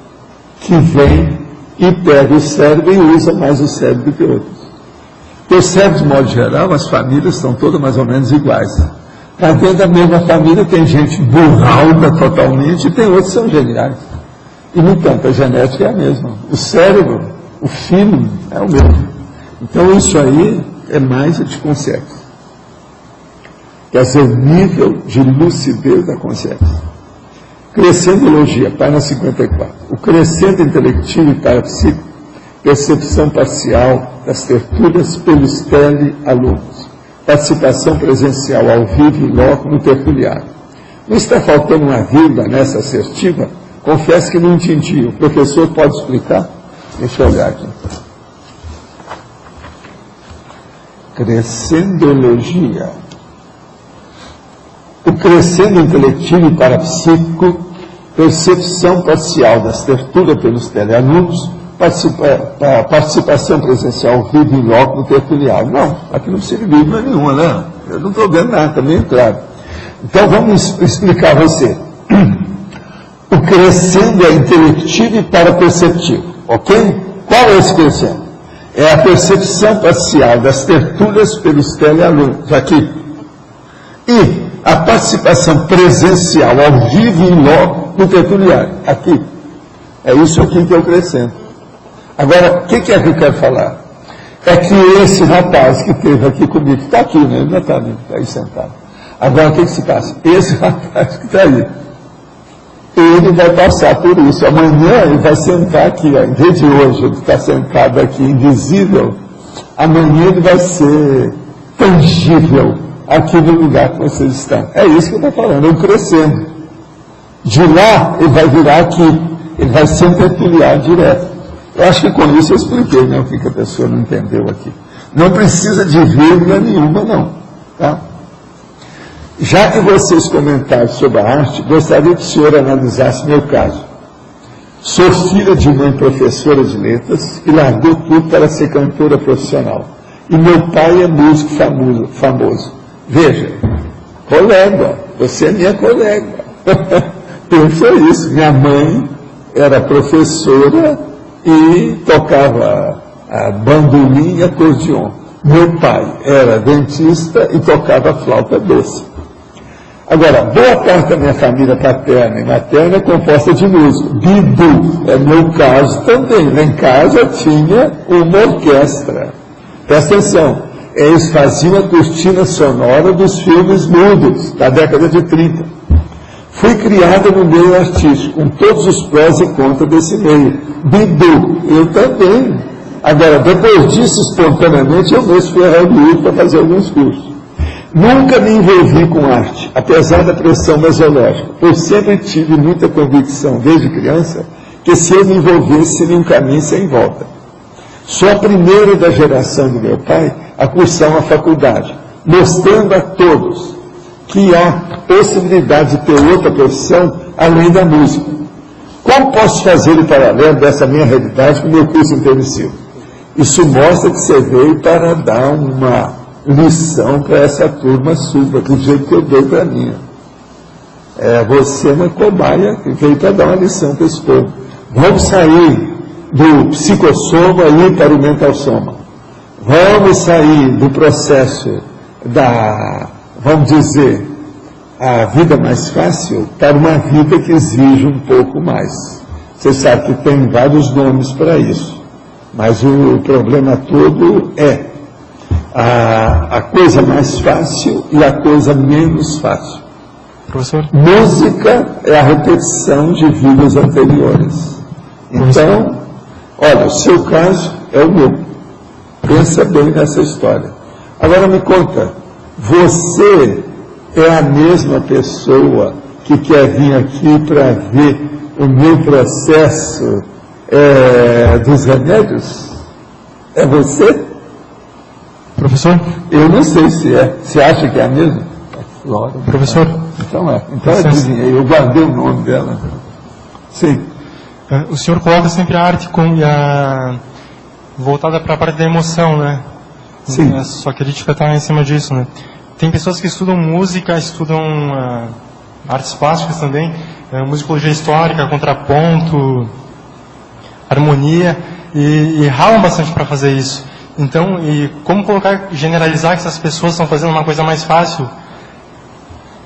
que vêm e pegam o cérebro e usam mais o cérebro do que outros. Porque o cérebro, de modo geral, as famílias são todas mais ou menos iguais. Mas dentro da mesma família tem gente burralda totalmente e tem outros que são geniais. E, no entanto, a genética é a mesma. O cérebro, o feeling é o mesmo. Então, isso aí é mais de consciência. Quer dizer, o nível de lucidez da consciência. Crescendologia, página 54. O crescendo intelectivo e parapsíquico, percepção parcial das tertúlias pelos telealunos. Participação presencial ao vivo e loco no tertuliário. Não está faltando uma vírgula nessa assertiva? Confesso que não entendi. O professor pode explicar? Deixa eu olhar aqui. Crescendologia. O crescendo intelectivo e parapsíquico, percepção parcial das tertúlias pelos telealunos, participação presencial ao vivo e loco no tertuliário. Não, aqui não precisa de vírgula nenhuma, né? Eu não estou vendo nada, também claro. Então vamos explicar a você. O crescendo é intelectivo e paraperceptivo, ok? Qual é esse crescendo? É a percepção parcial das tertúlias pelos telealunos, aqui. E a participação presencial ao vivo e loco no tertuliário, aqui. É isso aqui que é o crescendo. Agora, o que é que eu quero falar? É que esse rapaz que esteve aqui comigo, que está aqui, né? Ele não está ali, está aí sentado. Agora, o que se passa? Esse rapaz que está aí, ele vai passar por isso. Amanhã ele vai sentar aqui, ó. Em vez de hoje ele está sentado aqui invisível, amanhã ele vai ser tangível aqui no lugar que vocês estão. É isso que eu estou falando, eu crescendo. De lá ele vai virar aqui, ele vai ser um tertuliário direto. Eu acho que com isso eu expliquei, né, o que a pessoa não entendeu aqui. Não precisa de vírgula nenhuma, não. Tá? Já que vocês comentaram sobre a arte, gostaria que o senhor analisasse meu caso. Sou filha de mãe professora de letras e largou tudo para ser cantora profissional. E meu pai é músico famoso. Veja, colega, você é minha colega. Pensa isso, minha mãe era professora e tocava a bandolim e acordeon. Meu pai era dentista e tocava flauta doce. Agora, boa parte da minha família paterna e materna é composta de músicos. Bidu é meu caso também. Lá em casa tinha uma orquestra. Presta atenção, eles faziam a cortina sonora dos filmes mudos da década de 30. Fui criada no meio artístico, com todos os prós e contras desse meio. Bidu, eu também. Agora, depois disso, espontaneamente, eu mesmo fui a Hollywood para fazer alguns cursos. Nunca me envolvi com arte, apesar da pressão mesológica, pois sempre tive muita convicção, desde criança, que se eu me envolvesse, seria um caminho sem volta. Sou a primeira da geração do meu pai a cursar uma faculdade, mostrando a todos que há possibilidade de ter outra profissão além da música. Como posso fazer o paralelo dessa minha realidade com o meu curso intermissivo? Isso mostra que você veio para dar uma lição para essa turma sua, do jeito que eu dei para a minha. Você é uma cobaia que veio para dar uma lição para esse povo. Vamos sair do psicossoma e ir para o mental-soma. Vamos sair do processo da, vamos dizer, a vida mais fácil para uma vida que exige um pouco mais. Você sabe que tem vários nomes para isso, mas o problema todo é a coisa mais fácil e a coisa menos fácil. Professor? Música é a repetição de vidas anteriores. Então, olha, o seu caso é o meu. Pensa bem nessa história. Agora me conta, você é a mesma pessoa que quer vir aqui para ver o meu processo dos remédios? É você? Professor? Eu não sei se é. Você acha que é a mesma? Professor? Então é. Então eu adivinhei, eu guardei o nome dela. Sim. O senhor coloca sempre a arte voltada para a parte da emoção, né? Sim. Só que a gente fica em cima disso, né? Tem pessoas que estudam música, estudam artes plásticas também, musicologia histórica, contraponto, harmonia, e ralam bastante para fazer isso. Então, e como generalizar que essas pessoas estão fazendo uma coisa mais fácil?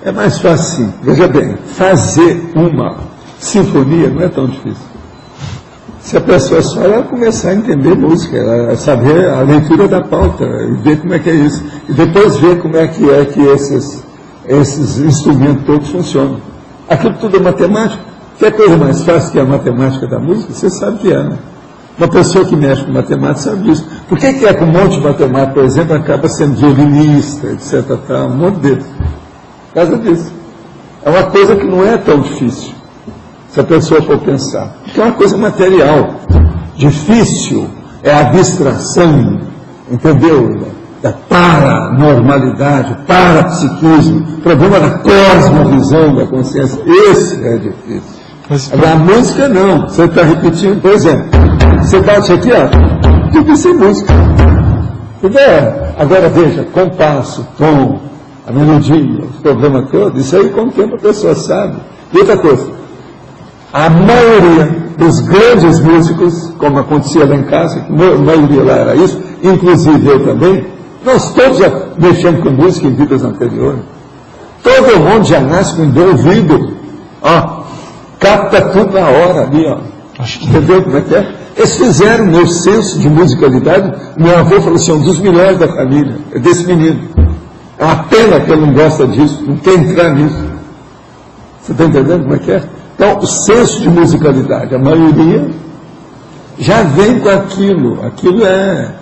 É mais fácil, sim. Veja bem, fazer uma sinfonia não é tão difícil. Se a pessoa só ela começar a entender música, ela saber a leitura da pauta, e ver como é que é isso, e depois ver como é que esses instrumentos todos funcionam. Aquilo tudo é matemática. Quer coisa mais fácil que a matemática da música? Você sabe que é, né? Uma pessoa que mexe com matemática sabe disso. Por que é que um monte de matemática, por exemplo, acaba sendo violinista, etc., um monte deles? Por causa disso. É uma coisa que não é tão difícil, se a pessoa for pensar. Porque é uma coisa material. Difícil é a abstração, entendeu? Da paranormalidade, parapsiquismo, problema da cosmovisão da consciência. Esse é difícil. Agora, a música não. Você está repetindo, por exemplo, você bate aqui, ó, tem que ser música. Entendeu? Agora veja, compasso, tom, a melodia, os problemas todos, isso aí com o tempo a pessoa sabe. E outra coisa, a maioria dos grandes músicos, como acontecia lá em casa, a maioria lá era isso, inclusive eu também, nós todos já mexemos com música em vidas anteriores. Todo mundo já nasce com o ouvido, ó, capta tudo na hora ali, ó. Entendeu como é que é? Eles fizeram meu senso de musicalidade. Meu avô falou assim, um dos melhores da família, é desse menino. É uma pena que ele não gosta disso, não quer entrar nisso. Você está entendendo como é que é? Então, o senso de musicalidade, a maioria já vem com aquilo. Aquilo é,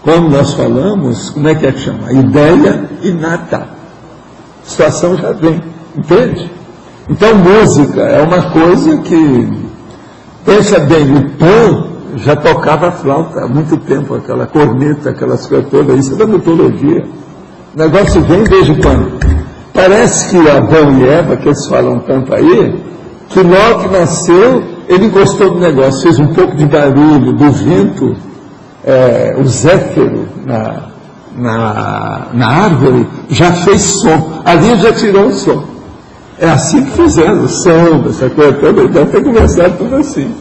como nós falamos, como é que chama? Ideia inata. A situação já vem, entende? Então, música é uma coisa que, pensa bem, o Pan já tocava flauta há muito tempo, aquela corneta, aquelas coisas todas, isso é da mitologia. O negócio vem desde quando? Parece que Adão e Eva, que eles falam tanto aí, que logo que nasceu, ele gostou do negócio, fez um pouco de barulho, do vento, o zéfiro na árvore, já fez som. Ali já tirou o som. É assim que fizeram, o samba, essa coisa toda, então tem que começar tudo assim.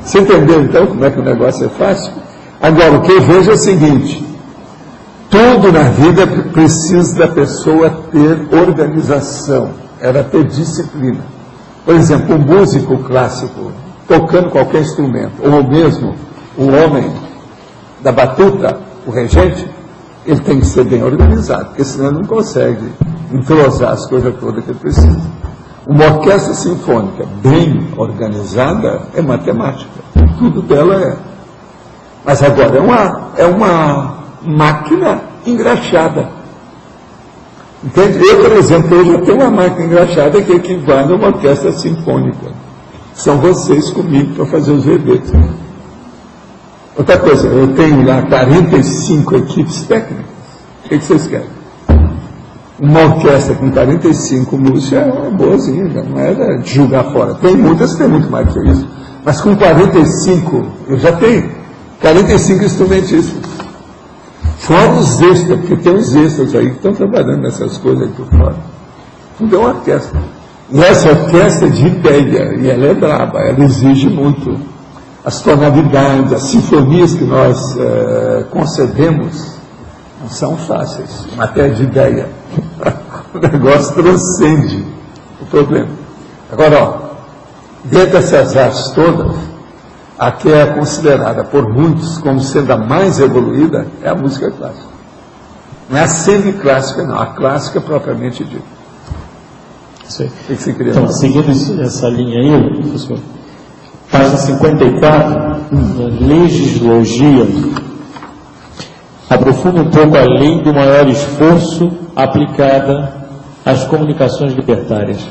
Você entendeu então como é que o negócio é fácil? Agora, o que eu vejo é o seguinte, tudo na vida precisa da pessoa ter organização, ela ter disciplina. Por exemplo, um músico clássico, tocando qualquer instrumento, ou mesmo o homem da batuta, o regente, ele tem que ser bem organizado, porque senão ele não consegue entrosar as coisas todas que ele precisa. Uma orquestra sinfônica bem organizada é matemática, tudo dela é. Mas agora é uma máquina engraxada. Entende? Eu, por exemplo, eu já tenho uma máquina engraxada que equivale a uma orquestra sinfônica. São vocês comigo para fazer os verbetes. Outra coisa, eu tenho lá 45 equipes técnicas. O que vocês querem? Uma orquestra com 45 músicos é boazinha, não é de julgar fora. Tem muitas que tem muito mais que isso. Mas com 45, eu já tenho 45 instrumentistas. Fora os extras, porque tem os extras aí que estão trabalhando nessas coisas aí por fora. Tudo é uma orquestra. E essa orquestra é de ideia, e ela é braba, ela exige muito. As tonalidades, as sinfonias que nós concebemos não são fáceis, matéria de ideia. O negócio transcende o problema. Agora, ó, dentro dessas artes todas, a que é considerada por muitos como sendo a mais evoluída é a música clássica. Não é a semiclássica, não, a clássica propriamente dita. Isso aí. O que você queria então, falar? seguindo essa linha aí, professor, página 54, legislogia, aprofunda um pouco a lei do maior esforço aplicada às comunicações libertárias.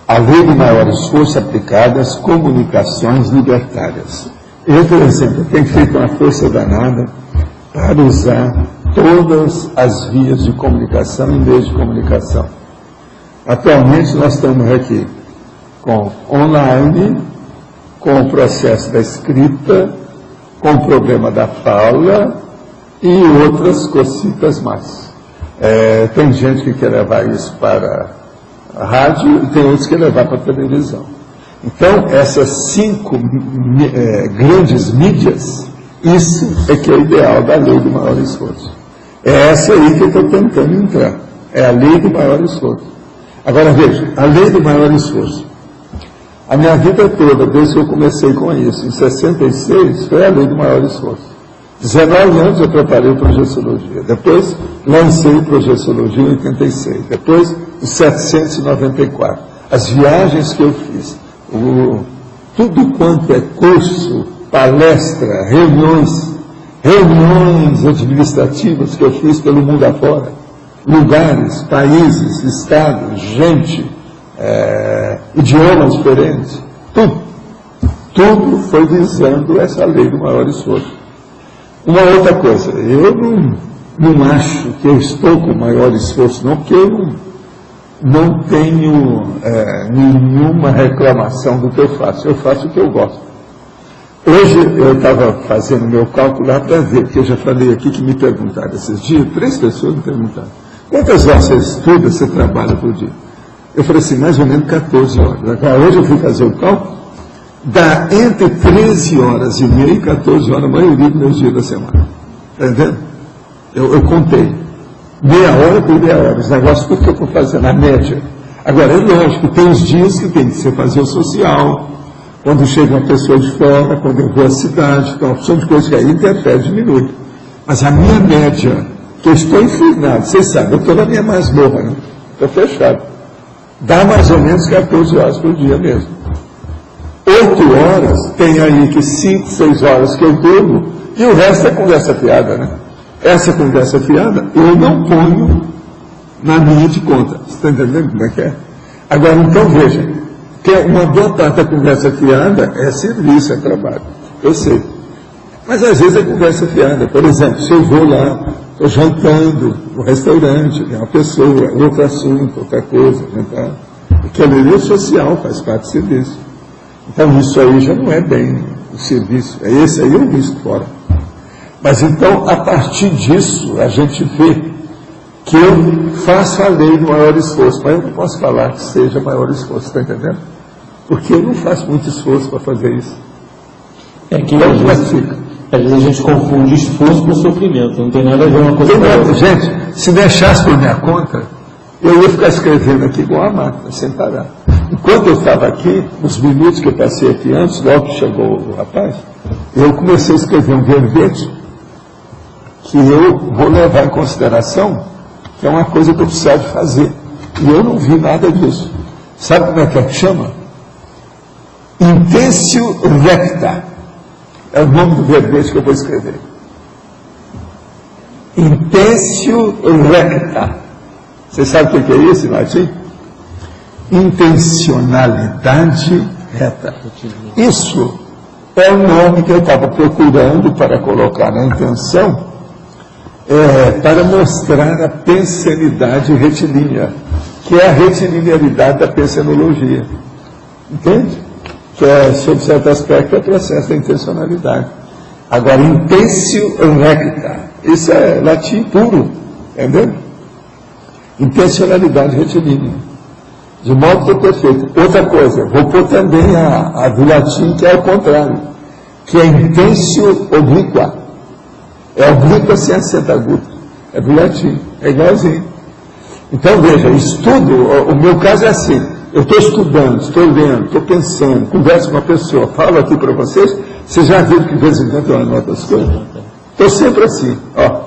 A lei do maior esforço aplicada às comunicações libertárias. Eu, por exemplo, tenho feito uma força danada para usar todas as vias de comunicação em meios de comunicação. Atualmente nós estamos aqui com online, com o processo da escrita, com o problema da fala e outras cositas mais. Tem gente que quer levar isso para a rádio e tem outros que quer levar para a televisão. Então, essas 5 grandes mídias, isso é que é o ideal da lei do maior esforço. É essa aí que eu estou tentando entrar. É a lei do maior esforço. Agora veja, a lei do maior esforço. A minha vida toda, desde que eu comecei com isso, em 66, foi a lei do maior esforço. 19 anos eu preparei projeciologia. Depois lancei projeciologia em 86. Depois em 794. As viagens que eu fiz, tudo quanto é curso, palestra, reuniões administrativas que eu fiz pelo mundo afora, lugares, países, estados, gente, idiomas diferentes, tudo foi visando essa lei do maior esforço. Uma outra coisa, eu não acho que eu estou com maior esforço, não, porque eu não tenho nenhuma reclamação do que eu faço o que eu gosto. Hoje eu estava fazendo meu cálculo lá para ver, porque eu já falei aqui que me perguntaram esses dias, 3 pessoas me perguntaram, quantas horas você estuda, você trabalha por dia? Eu falei assim, mais ou menos 14 horas. Agora, hoje eu fui fazer o cálculo, dá entre 13 horas e meia e 14 horas a maioria dos meus dias da semana. Está entendendo? Eu contei. Meia hora por meia hora. Esse negócio tudo que eu estou fazendo, a média. Agora, é lógico, tem os dias que tem que ser fazer o social, quando chega uma pessoa de fora, quando eu vou à cidade, então, uma opção de coisas que aí interfere, diminui. Mas a minha média, que eu estou infernado, vocês sabem, eu estou na minha masmorra, né? Estou fechado. Dá mais ou menos 14 horas por dia mesmo. 8 horas, tem aí que 5, 6 horas que eu durmo, e o resto é conversa fiada, né? Essa conversa fiada, eu não ponho na linha de conta. Você está entendendo como é que é? Agora, então, veja, que uma boa parte da conversa fiada é serviço, é trabalho. Eu sei. Mas, às vezes, é conversa fiada. Por exemplo, se eu vou lá, estou jantando no restaurante, tem uma pessoa, outro assunto, outra coisa, jantar. Aquilo ali é social, faz parte do serviço. Então, isso aí já não é bem o serviço. É esse aí o risco fora. Mas, então, a partir disso, a gente vê que eu faço a lei do maior esforço. Mas eu não posso falar que seja maior esforço, está entendendo? Porque eu não faço muito esforço para fazer isso. É que às vezes a gente confunde esforço com sofrimento. Não tem nada a ver uma coisa com a outra. Gente, se deixasse por minha conta, eu ia ficar escrevendo aqui igual a máquina, sem parar. Enquanto eu estava aqui, nos minutos que eu passei aqui antes, logo que chegou o rapaz, eu comecei a escrever um verbete que eu vou levar em consideração, que é uma coisa que eu preciso de fazer. E eu não vi nada disso. Sabe como é que chama? Intentio recta. É o nome do verbete que eu vou escrever. Intentio recta. Você sabe o que é isso, Martim? Intencionalidade reta. Isso é o nome que eu estava procurando para colocar na intenção, para mostrar a pensenidade retilínea, que é a retilinearidade da pensenologia. Entende? Que é, sob certo aspecto, é o processo da intencionalidade. Agora, intentio recta, isso é latim puro, entendeu? Intencionalidade retilínea. De modo que é perfeito. Outra coisa, vou pôr também a do latim, que é o contrário, que é intentio obliqua. É oblíqua sem acento agudo. É do latim, é igualzinho. Então, veja, estudo, o meu caso é assim, eu estou estudando, estou lendo, estou pensando, converso com uma pessoa, falo aqui para vocês, vocês já viram que de vez em quando eu anoto as coisas? Estou sempre assim, ó.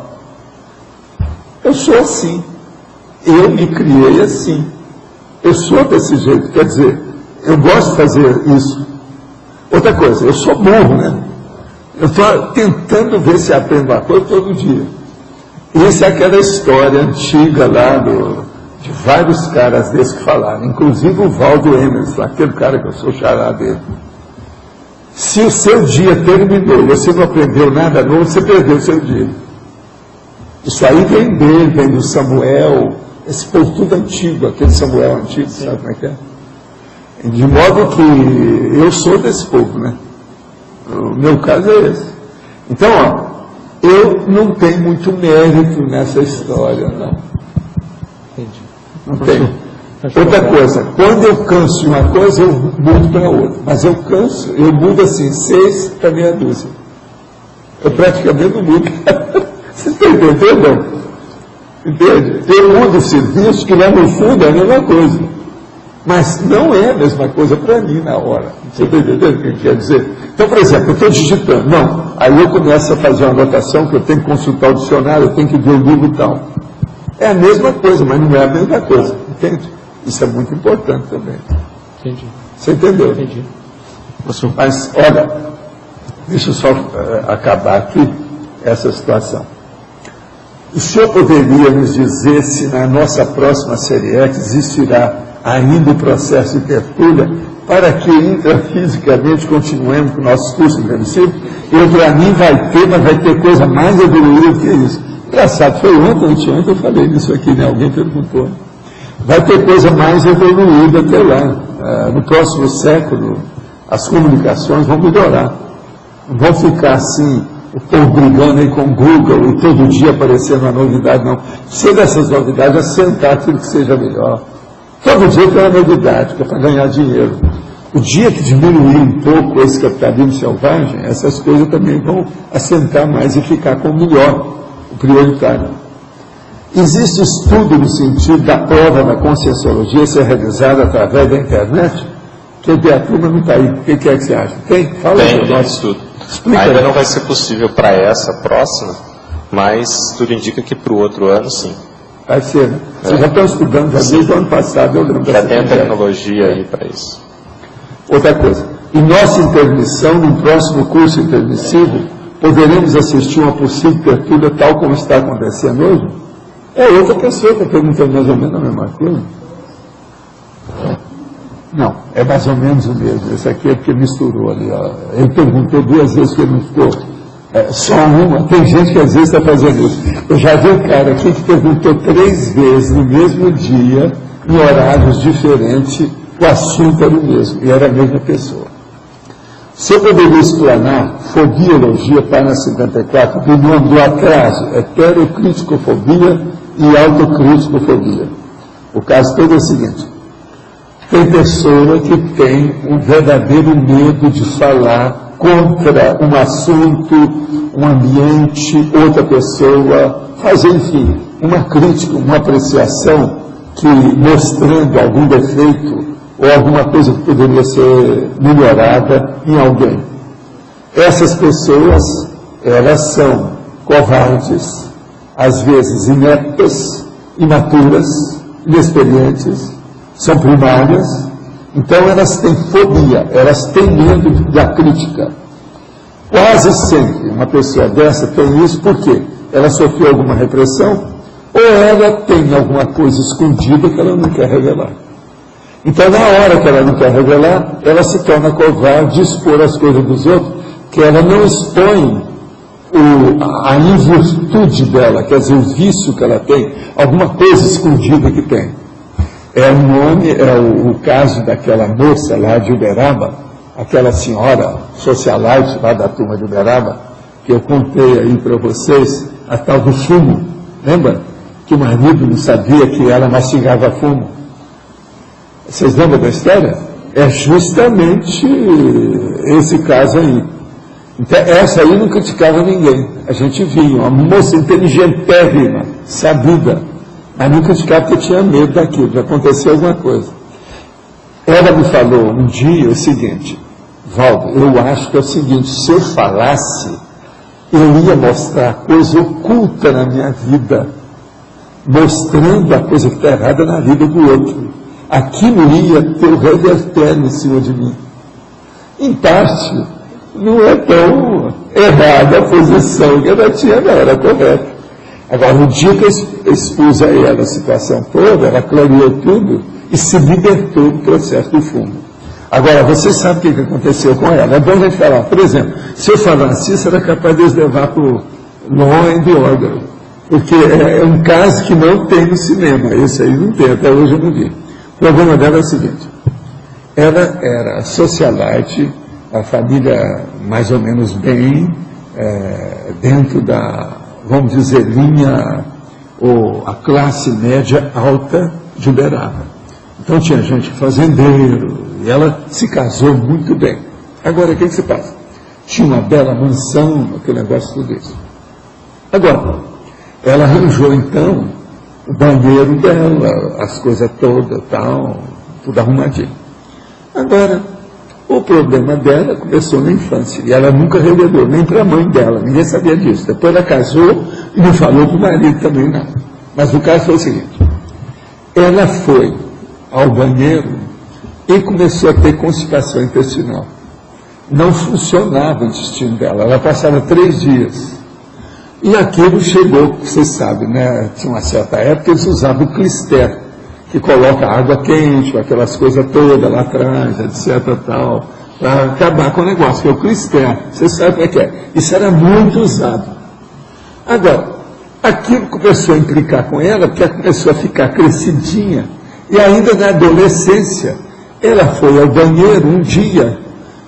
Eu sou assim. Eu me criei assim. Eu sou desse jeito, quer dizer, eu gosto de fazer isso. Outra coisa, eu sou burro, né? Eu estou tentando ver se aprendo uma coisa todo dia. Isso é aquela história antiga lá de vários caras desses que falaram, inclusive o Valdo Emerson, aquele cara que eu sou xará dele. Se o seu dia terminou e você não aprendeu nada novo, você perdeu o seu dia. Isso aí vem dele, vem do Samuel, esse povo tudo antigo, aquele Samuel antigo, sabe como é que é? De modo que eu sou desse povo, né? O meu caso é esse. Então, ó, eu não tenho muito mérito nessa história, não. Entendi. Não tenho. Outra coisa, quando eu canso de uma coisa, eu mudo para outra. Mas eu canso, eu mudo assim, 6 para meia dúzia. Eu praticamente não mudo. Você está entendendo? Entende? Eu mudo o serviço, que lá no fundo é a mesma coisa. Mas não é a mesma coisa para mim na hora. Você está entendendo o que quer dizer? Então, por exemplo, eu estou digitando. Não. Aí eu começo a fazer uma anotação que eu tenho que consultar o dicionário, eu tenho que ver o livro e tal. É a mesma coisa, mas não é a mesma coisa. Entende? Isso é muito importante também. Entendi. Você entendeu? Entendi. Mas, olha, deixa eu só acabar aqui essa situação. O senhor poderia nos dizer se na nossa próxima série X existirá ainda o processo de tertúlia para que intrafisicamente continuemos com o nosso curso intensivo? Eu, para mim, vai ter, mas vai ter coisa mais evoluída do que isso. Engraçado, foi ontem eu falei isso aqui, né? Alguém perguntou. Vai ter coisa mais evoluída até lá. No próximo século, as comunicações vão melhorar. Não vão ficar assim, o povo brigando aí com o Google e todo dia aparecendo uma novidade, não. Precisa dessas novidades, assentar aquilo que seja melhor. Todo dia tem uma novidade, que é para ganhar dinheiro. O dia que diminuir um pouco esse capitalismo selvagem, essas coisas também vão assentar mais e ficar com o melhor, o prioritário. Existe estudo no sentido da prova da conscienciologia ser realizada através da internet? Que a turma não está aí. O que é que você acha? Tem? Fala aí. Tem estudo. Explica ainda aí. Não vai ser possível para essa próxima, mas tudo indica que para o outro ano, sim. Vai ser, né? Vocês já estão estudando, já desde o ano passado, eu lembro. Já tem a tecnologia aí para isso. Outra coisa, em nossa intermissão, no próximo curso intermissivo, poderemos assistir uma possível tertúlia tal como está acontecendo hoje? É outra pessoa que está perguntando mais ou menos a mesma coisa. Não, é mais ou menos o mesmo. Esse aqui é porque misturou ali. Ó. Ele perguntou 2 vezes que ele não ficou. Só uma. Tem gente que às vezes está fazendo isso. Eu já vi um cara aqui que perguntou 3 vezes no mesmo dia, em horários diferentes, o assunto era o mesmo, e era a mesma pessoa. Se eu poderia explanar fobiologia, página 54, do nome do atraso, heterocriticofobia e autocriticofobia. O caso todo é o seguinte: tem pessoa que tem um verdadeiro medo de falar contra um assunto, um ambiente, outra pessoa, fazer, enfim, uma crítica, uma apreciação que, mostrando algum defeito ou alguma coisa que poderia ser melhorada em alguém. Essas pessoas, elas são covardes, às vezes ineptas, imaturas, inexperientes, são primárias, então elas têm fobia, elas têm medo da crítica. Quase sempre uma pessoa dessa tem isso porque ela sofreu alguma repressão ou ela tem alguma coisa escondida que ela não quer revelar. Então, na hora que ela não quer revelar, ela se torna covarde de expor as coisas dos outros, que ela não expõe a invirtude dela, quer dizer, o vício que ela tem, alguma coisa escondida que tem. É o caso daquela moça lá de Uberaba, aquela senhora socialite lá da turma de Uberaba, que eu contei aí para vocês, a tal do fumo. Lembra? Que o marido não sabia que ela mastigava fumo. Vocês lembram da história? É justamente esse caso aí. Então, essa aí não criticava ninguém. A gente via uma moça inteligentérrima, sabida, mas não criticava porque tinha medo daquilo, de acontecer alguma coisa. Ela me falou um dia o seguinte: Valdo, eu acho que é o seguinte, se eu falasse, eu ia mostrar coisa oculta na minha vida, mostrando a coisa que está errada na vida do outro. Aquilo ia ter o revertério em cima de mim. Em parte, não é tão errada a posição que ela tinha, não, era correta. Agora, no dia que eu expus a ela a situação toda, ela clareou tudo e se libertou do processo do fumo. Agora, você sabe o que aconteceu com ela. É bom a gente falar. Por exemplo, se eu falasse isso, era capaz de levar para o Law and Order. Porque é um caso que não tem no cinema. Esse aí não tem, até hoje eu não vi. O problema dela é o seguinte: ela era socialite, a família mais ou menos bem, dentro da, vamos dizer, linha, ou a classe média alta de Uberaba. Então tinha gente fazendeiro, e ela se casou muito bem. Agora, o que se passa? Tinha uma bela mansão, aquele negócio tudo isso. Agora, ela arranjou então o banheiro dela, as coisas todas, tal, tudo arrumadinho. Agora, o problema dela começou na infância, e ela nunca revelou, nem para a mãe dela, ninguém sabia disso. Depois ela casou e não falou para o marido também nada. Mas o caso foi o seguinte, ela foi ao banheiro e começou a ter constipação intestinal. Não funcionava o intestino dela, ela passava 3 dias. E aquilo chegou, você sabe, né? Tinha uma certa época eles usavam o clister, que coloca água quente, aquelas coisas todas lá atrás, etc. tal, para acabar com o negócio, que é o clister. Você sabe o que é. Isso era muito usado. Agora, aquilo começou a implicar com ela, porque ela começou a ficar crescidinha, e ainda na adolescência, ela foi ao banheiro um dia,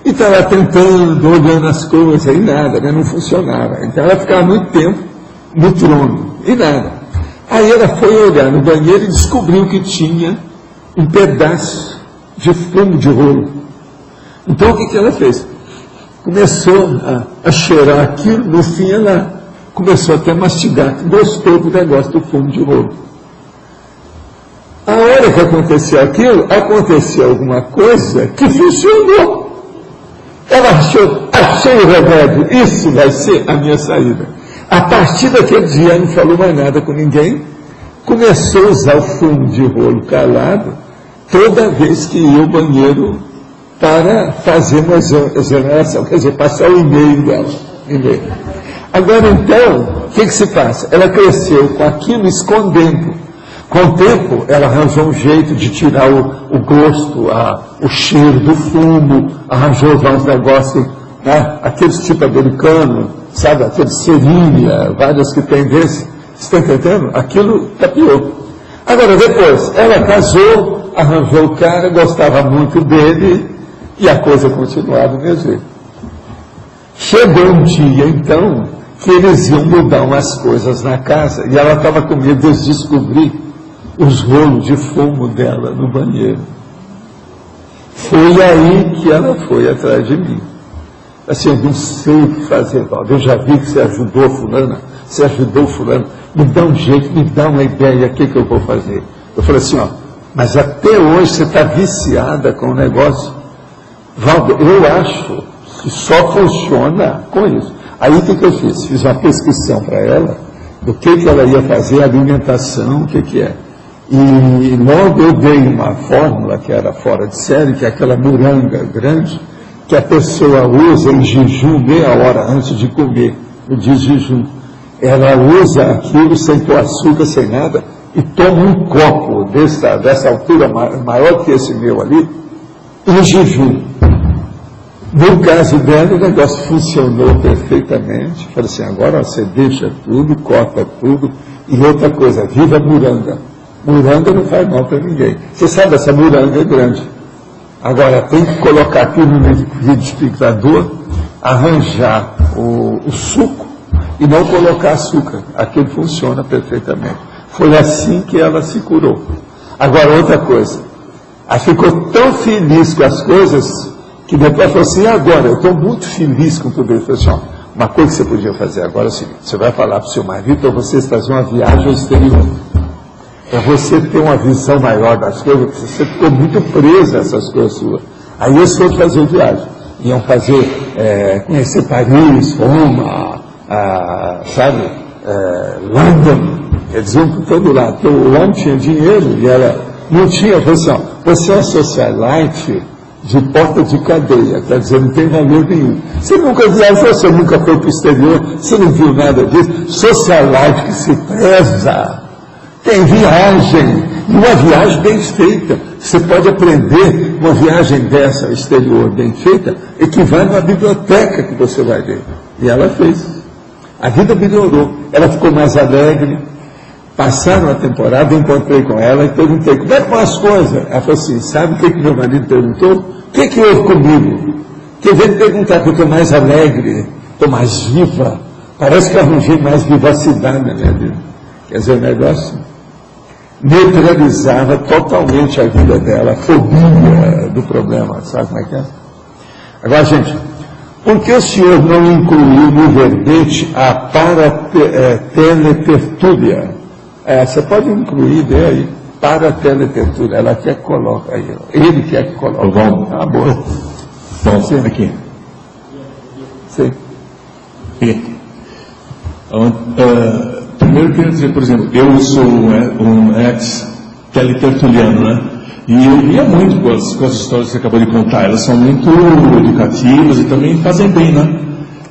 e estava tentando, olhando as coisas, e nada, né? Não funcionava. Então ela ficava muito tempo no trono, e nada. Aí ela foi olhar no banheiro e descobriu que tinha um pedaço de fumo de rolo. Então o que ela fez? Começou a cheirar aquilo, no fim ela começou até a mastigar, gostou do negócio do fumo de rolo. A hora que aconteceu aquilo, aconteceu alguma coisa que funcionou. Ela achou, achei o remédio, isso vai ser a minha saída. A partir daquele dia, não falou mais nada com ninguém, começou a usar o fumo de rolo calado toda vez que ia ao banheiro para fazer uma exoneração, quer dizer, passar o e-mail dela. Agora, então, o que se passa? Ela cresceu com aquilo escondendo. Com o tempo, ela arranjou um jeito de tirar o gosto, o cheiro do fumo, arranjou uns negócios, né? Aqueles tipo americano, sabe, aquele seringa, vários que tem desse. Você está entendendo? Aquilo tapiou. Agora, depois, ela casou, arranjou o cara, gostava muito dele, e a coisa continuava do mesmo jeito. Chegou um dia, então, que eles iam mudar umas coisas na casa, e ela estava com medo de descobrir os rolos de fumo dela no banheiro. Foi aí que ela foi atrás de mim. Assim, eu não sei o que fazer, Valdo. Eu já vi que você ajudou fulana, você ajudou fulano. Me dá um jeito, me dá uma ideia, o que eu vou fazer? Eu falei assim, mas até hoje você está viciada com o negócio. Valdo, eu acho que só funciona com isso. Aí o que eu fiz? Fiz uma prescrição para ela, do que ela ia fazer, alimentação, o que é. E logo eu dei uma fórmula que era fora de série, que é aquela moranga grande, que a pessoa usa em jejum meia hora antes de comer, no dia de jejum. Ela usa aquilo sem pôr açúcar, sem nada, e toma um copo dessa altura, maior que esse meu ali, em jejum. No caso dela, o negócio funcionou perfeitamente. Falei assim, agora você deixa tudo, corta tudo, e outra coisa, viva a moranga. Moranga não faz mal para ninguém. Você sabe, essa moranga é grande. Agora, tem que colocar aquilo no liquidificador, arranjar o suco e não colocar açúcar. Aquilo funciona perfeitamente. Foi assim que ela se curou. Agora, outra coisa. Ela ficou tão feliz com as coisas que depois falou assim, agora, eu estou muito feliz com tudo isso. Falei assim, uma coisa que você podia fazer agora é o seguinte, você vai falar para o seu marido para vocês fazer uma viagem ao exterior. Para você ter uma visão maior das coisas, porque você ficou muito presa a essas coisas suas. Aí eles foram fazer viagem. Iam fazer, conhecer Paris, Roma, London. Eles iam por todo lado. Porque o homem tinha dinheiro e ela não tinha. Você é uma socialite de porta de cadeia, quer dizer, não tem valor nenhum. Você nunca viajou, você nunca foi para o exterior, você não viu nada disso. Socialite que se preza. Tem viagem, e uma viagem bem feita. Você pode aprender uma viagem dessa ao exterior bem feita, equivale a uma biblioteca que você vai ver. E ela fez. A vida melhorou. Ela ficou mais alegre. Passaram a temporada, encontrei com ela e perguntei, como é que vão as coisas? Ela falou assim, sabe o que meu marido perguntou? O que houve comigo? Que veio me perguntar, porque eu estou mais alegre, estou mais viva. Parece que eu arranjei mais vivacidade na minha vida. Quer dizer, o negócio neutralizava totalmente a vida dela, a fobia do problema, sabe como é que é? Agora, gente, por que o senhor não incluiu no verbete a parateletertúlia? Você pode incluir aí para a teletertúlia. Ela quer que coloque aí. Ele quer que coloque. Tá boa. Bom, sim. Aqui. Sim. Primeiro eu queria dizer, por exemplo, eu sou um ex-teletertuliano, né? E eu lia muito com as histórias que você acabou de contar. Elas são muito educativas e também fazem bem, né?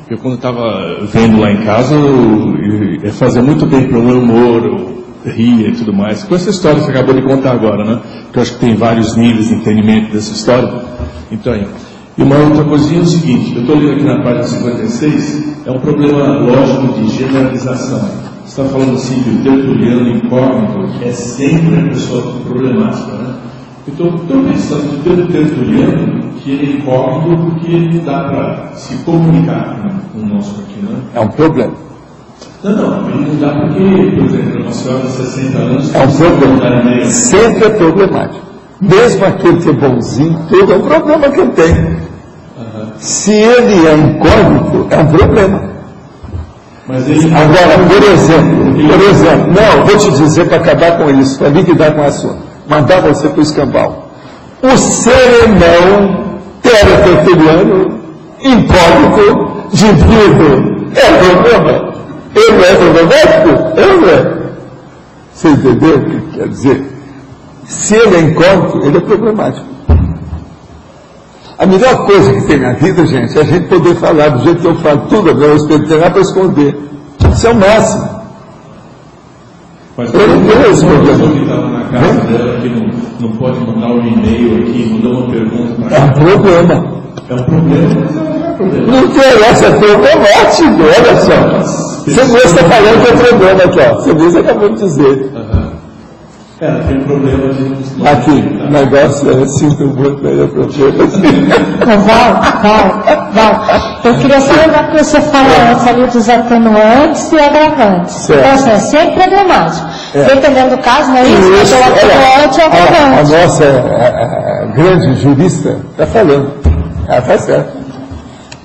Eu, quando estava vendo lá em casa, eu fazia muito bem para o meu humor, eu ria e tudo mais. Com essa história que você acabou de contar agora, né? Que eu acho que tem vários níveis de entendimento dessa história. Então, e uma outra coisinha é o seguinte, eu estou lendo aqui na página 56, é um problema lógico de generalização. Você está falando assim que o tertuliano incógnito é sempre a pessoa problemática, né? Então, estou pensando que o tertuliano, que ele é incógnito porque ele dá para se comunicar com o nosso aqui, né? É um problema. Não, ele não dá porque, por exemplo, uma senhora de 60 anos... É um problema. Sempre é problemático. Mesmo aquele que é bonzinho, tudo é um problema que ele tem. Se ele é incógnito, é um problema. Mas ele... Agora, por exemplo, não, vou te dizer para acabar com isso, para liquidar com a sua, mandar você para o escambau. O serenão teletertuliano, incógnito, divido, é problema. Ele não é problemático? Ele não é. Você entendeu o que quer dizer? Se ele é incógnito, ele é problemático. A melhor coisa que tem na vida, gente, é a gente poder falar do jeito que eu falo, tudo, meu respeito, não tem nada para esconder. Isso é o máximo. Mas ele tem esse problema. Que estava na casa dela, que não pode mandar um e-mail aqui, mandar uma pergunta para ela. É um problema. É um problema, mas não é problema. Não interessa, é problemático, olha só. Você mesmo está falando que é problema aqui, ó. Você mesmo acabou de dizer. Tem problema de... Aqui, o negócio é sinto muito melhor problema. Val, eu queria só lembrar que você falou antes ali dos atenuantes e agravantes. Certo. Então, assim, é sempre problemático. Dependendo do caso, não é isso? Mas o atenuante é o agravante. A nossa grande jurista está falando. Ela está certa.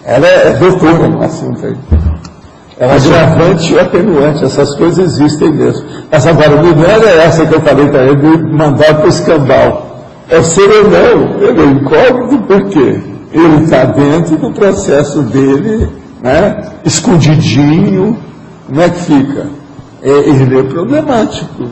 Ela é doutora no assunto aí. Ela é agravante e atenuante, essas coisas existem mesmo. Mas agora, não era essa que eu falei para ele, de mandar para o escambau. É o serenão, ele é incógnito por quê? Ele está dentro do processo dele, né, escondidinho, como é que fica? Ele é problemático.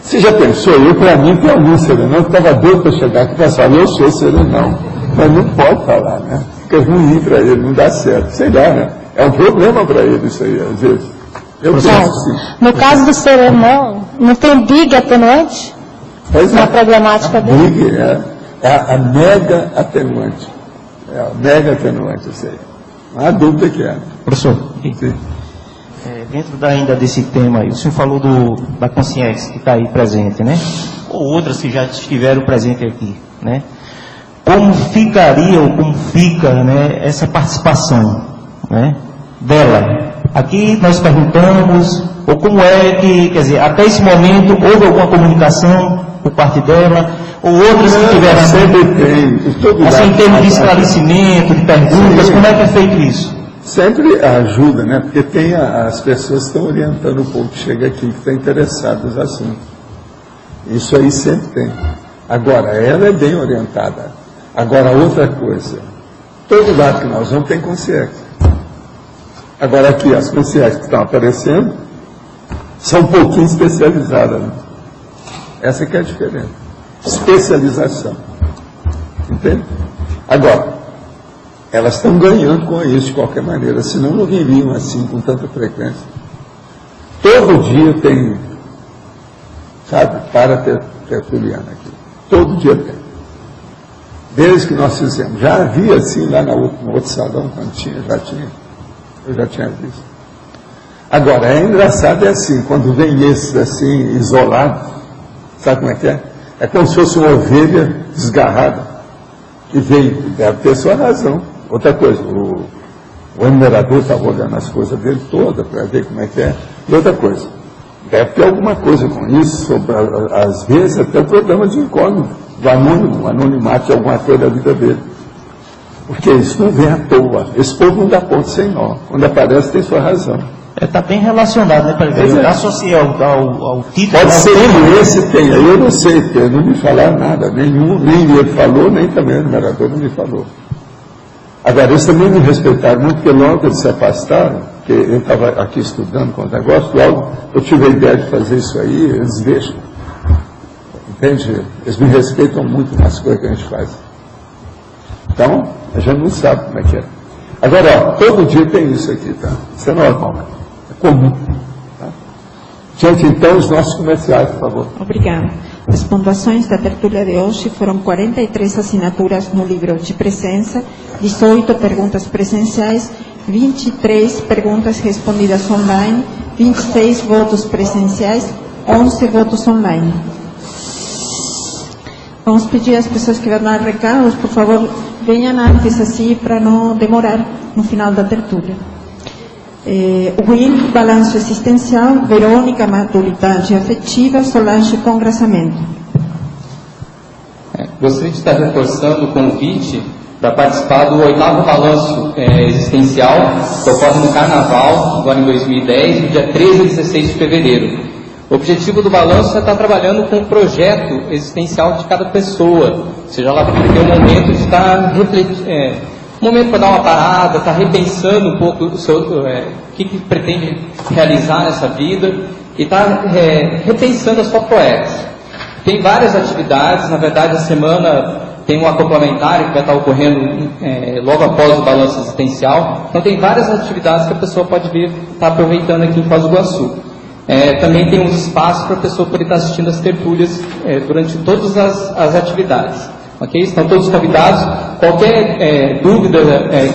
Você já pensou? Eu, para mim, tem algum serenão que estava doido para chegar aqui e falar, eu sou serenão. Mas não pode falar, né? Fica ruim para ele, não dá certo. Sei lá, né? É um problema para ele isso aí, às vezes. Eu penso assim. No caso do serenão, não tem big atenuante? Na problemática dele? Big é a mega atenuante. É a mega atenuante, isso aí. Não há dúvida que é. Professor, dentro ainda desse tema aí, o senhor falou da consciência que está aí presente, né? Ou outras que já estiveram presentes aqui, né? Como ficaria ou como fica, né, essa participação, né, dela? Aqui nós perguntamos, ou como é que, quer dizer, até esse momento houve alguma comunicação por parte dela, ou outras que tiveram... Sempre tem. Assim, em termos de esclarecimento, de perguntas, como é que é feito isso? Sempre ajuda, né? Porque tem as pessoas que estão orientando o povo que chega aqui, que está interessado nos assuntos. Isso aí sempre tem. Agora, ela é bem orientada. Agora, outra coisa, todo lado que nós vamos tem consciência. Agora aqui, as consciências que estão aparecendo são um pouquinho especializadas. Né? Essa que é a diferença. Especialização. Entende? Agora, elas estão ganhando com isso de qualquer maneira, senão não viriam assim com tanta frequência. Todo dia tem, sabe, para-tertuliano aqui. Todo dia tem. Desde que nós fizemos. Já havia assim lá no outro salão, quando tinha, eu já tinha visto. Agora, é engraçado, é assim, quando vem esses assim, isolados, sabe como é que é? É como se fosse uma ovelha desgarrada, que veio, deve ter sua razão. Outra coisa, o enumerador estava olhando as coisas dele todas para ver como é que é. E outra coisa, deve ter alguma coisa com isso, sobre, às vezes até o problema de incógnito. Do anonimato de alguma coisa da vida dele. Porque isso não vem à toa. Esse povo não dá ponto sem nó. Quando aparece, tem sua razão. Está bem relacionado, né, prefeito? Associei ao título. Pode ser que esse tenha, eu não sei, porque não me falaram nada, nem ele falou, nem também o numerador não me falou. Agora, eles também me respeitaram muito, porque logo eles se afastaram, porque eu estava aqui estudando com o negócio, logo eu tive a ideia de fazer isso aí, eles deixam. Entende? Eles me respeitam muito nas coisas que a gente faz. Então, a gente não sabe como é que é. Agora, ó, todo dia tem isso aqui, tá? Isso é normal, é comum. Tá? Gente, então, os nossos comerciais, por favor. Obrigada. As pontuações da tertúlia de hoje foram 43 assinaturas no livro de presença, 18 perguntas presenciais, 23 perguntas respondidas online, 26 votos presenciais, 11 votos online. Vamos pedir às pessoas que vão dar recados, por favor, venham antes assim para não demorar no final da tertúlia. Will, balanço existencial, Verônica, maturidade afetiva, Solange, congraçamento. Gostaria de estar reforçando o convite para participar do 8º balanço existencial, que ocorre no Carnaval, agora em 2010, no dia 13 e 16 de fevereiro. O objetivo do balanço é estar trabalhando com o projeto existencial de cada pessoa, seja lá porque tem um momento de estar refletindo, um momento para dar uma parada, estar repensando um pouco o que pretende realizar nessa vida e estar repensando a sua proex. Tem várias atividades, na verdade a semana tem um acoplamentário que vai estar ocorrendo logo após o balanço existencial, então tem várias atividades que a pessoa pode vir estar aproveitando aqui em Foz do Iguaçu. Também tem uns espaços para a pessoa poder estar assistindo as tertúlias durante todas as atividades. Ok? Estão todos convidados. Qualquer dúvida,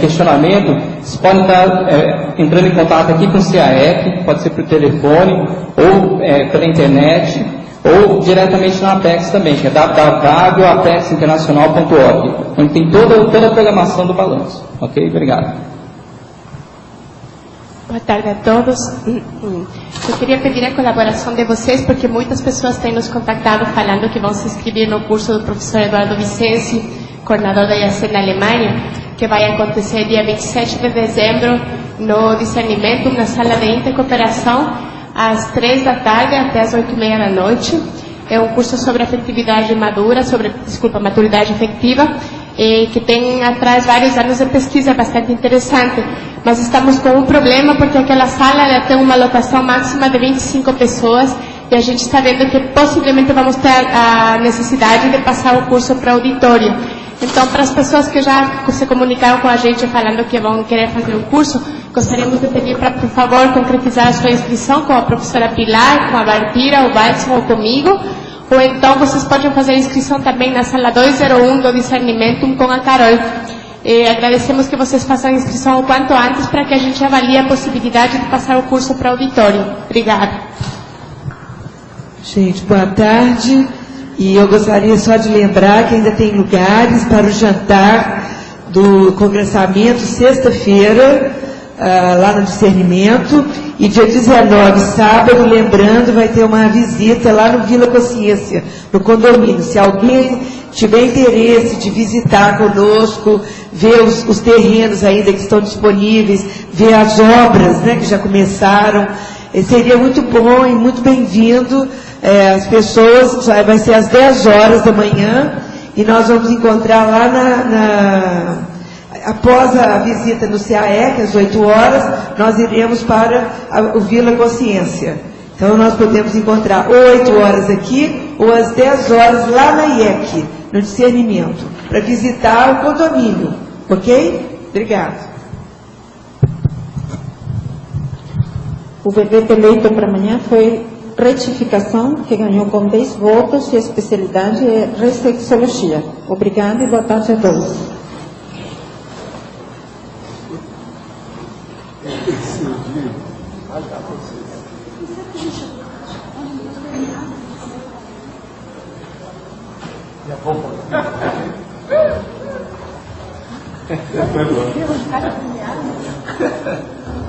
questionamento, vocês podem estar entrando em contato aqui com o CAEC, pode ser por telefone, ou pela internet, ou diretamente na Apex também, que é www.apexinternacional.org, onde tem toda a programação do balanço. Ok? Obrigado. Boa tarde a todos. Eu queria pedir a colaboração de vocês, porque muitas pessoas têm nos contactado falando que vão se inscrever no curso do professor Eduardo Vicenzi, coordenador da IACEN na Alemanha, que vai acontecer dia 27 de dezembro no Discernimento, na sala de intercooperação, às 3 da tarde até às 8h30 da noite. É um curso sobre afetividade madura, maturidade afetiva, que tem atrás vários anos de pesquisa bastante interessante. Mas estamos com um problema porque aquela sala ela tem uma lotação máxima de 25 pessoas e a gente está vendo que possivelmente vamos ter a necessidade de passar o curso para auditório. Então, para as pessoas que já se comunicaram com a gente falando que vão querer fazer o curso, gostaríamos de pedir para, por favor, concretizar a sua inscrição com a professora Pilar, com a Bartira, o Watson ou comigo. Ou então vocês podem fazer a inscrição também na sala 201 do Discernimento com a Carol. Agradecemos que vocês façam a inscrição o quanto antes para que a gente avalie a possibilidade de passar o curso para auditório. Obrigada. Gente, boa tarde. E eu gostaria só de lembrar que ainda tem lugares para o jantar do congressamento, sexta-feira, lá no Discernimento. E dia 19, sábado, lembrando, vai ter uma visita lá no Vila Consciência, no condomínio. Se alguém tiver interesse de visitar conosco, ver os terrenos ainda que estão disponíveis, ver as obras, né, que já começaram, seria muito bom e muito bem-vindo. As pessoas, vai ser às 10 horas da manhã, e nós vamos encontrar lá após a visita no CAEC, às 8 horas, nós iremos para o Vila Consciência. Então nós podemos encontrar ou 8 horas aqui, ou às 10 horas lá na IEC, no Discernimento, para visitar o condomínio. Ok? Obrigado. O verbete eleito para amanhã foi retificação, que ganhou com 10 votos, e a especialidade é reflexologia. Obrigada e boa tarde a todos.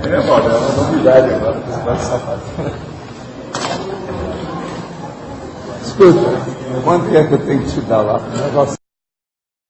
É uma novidade agora, escuta, quanto é que eu tenho que te dar lá?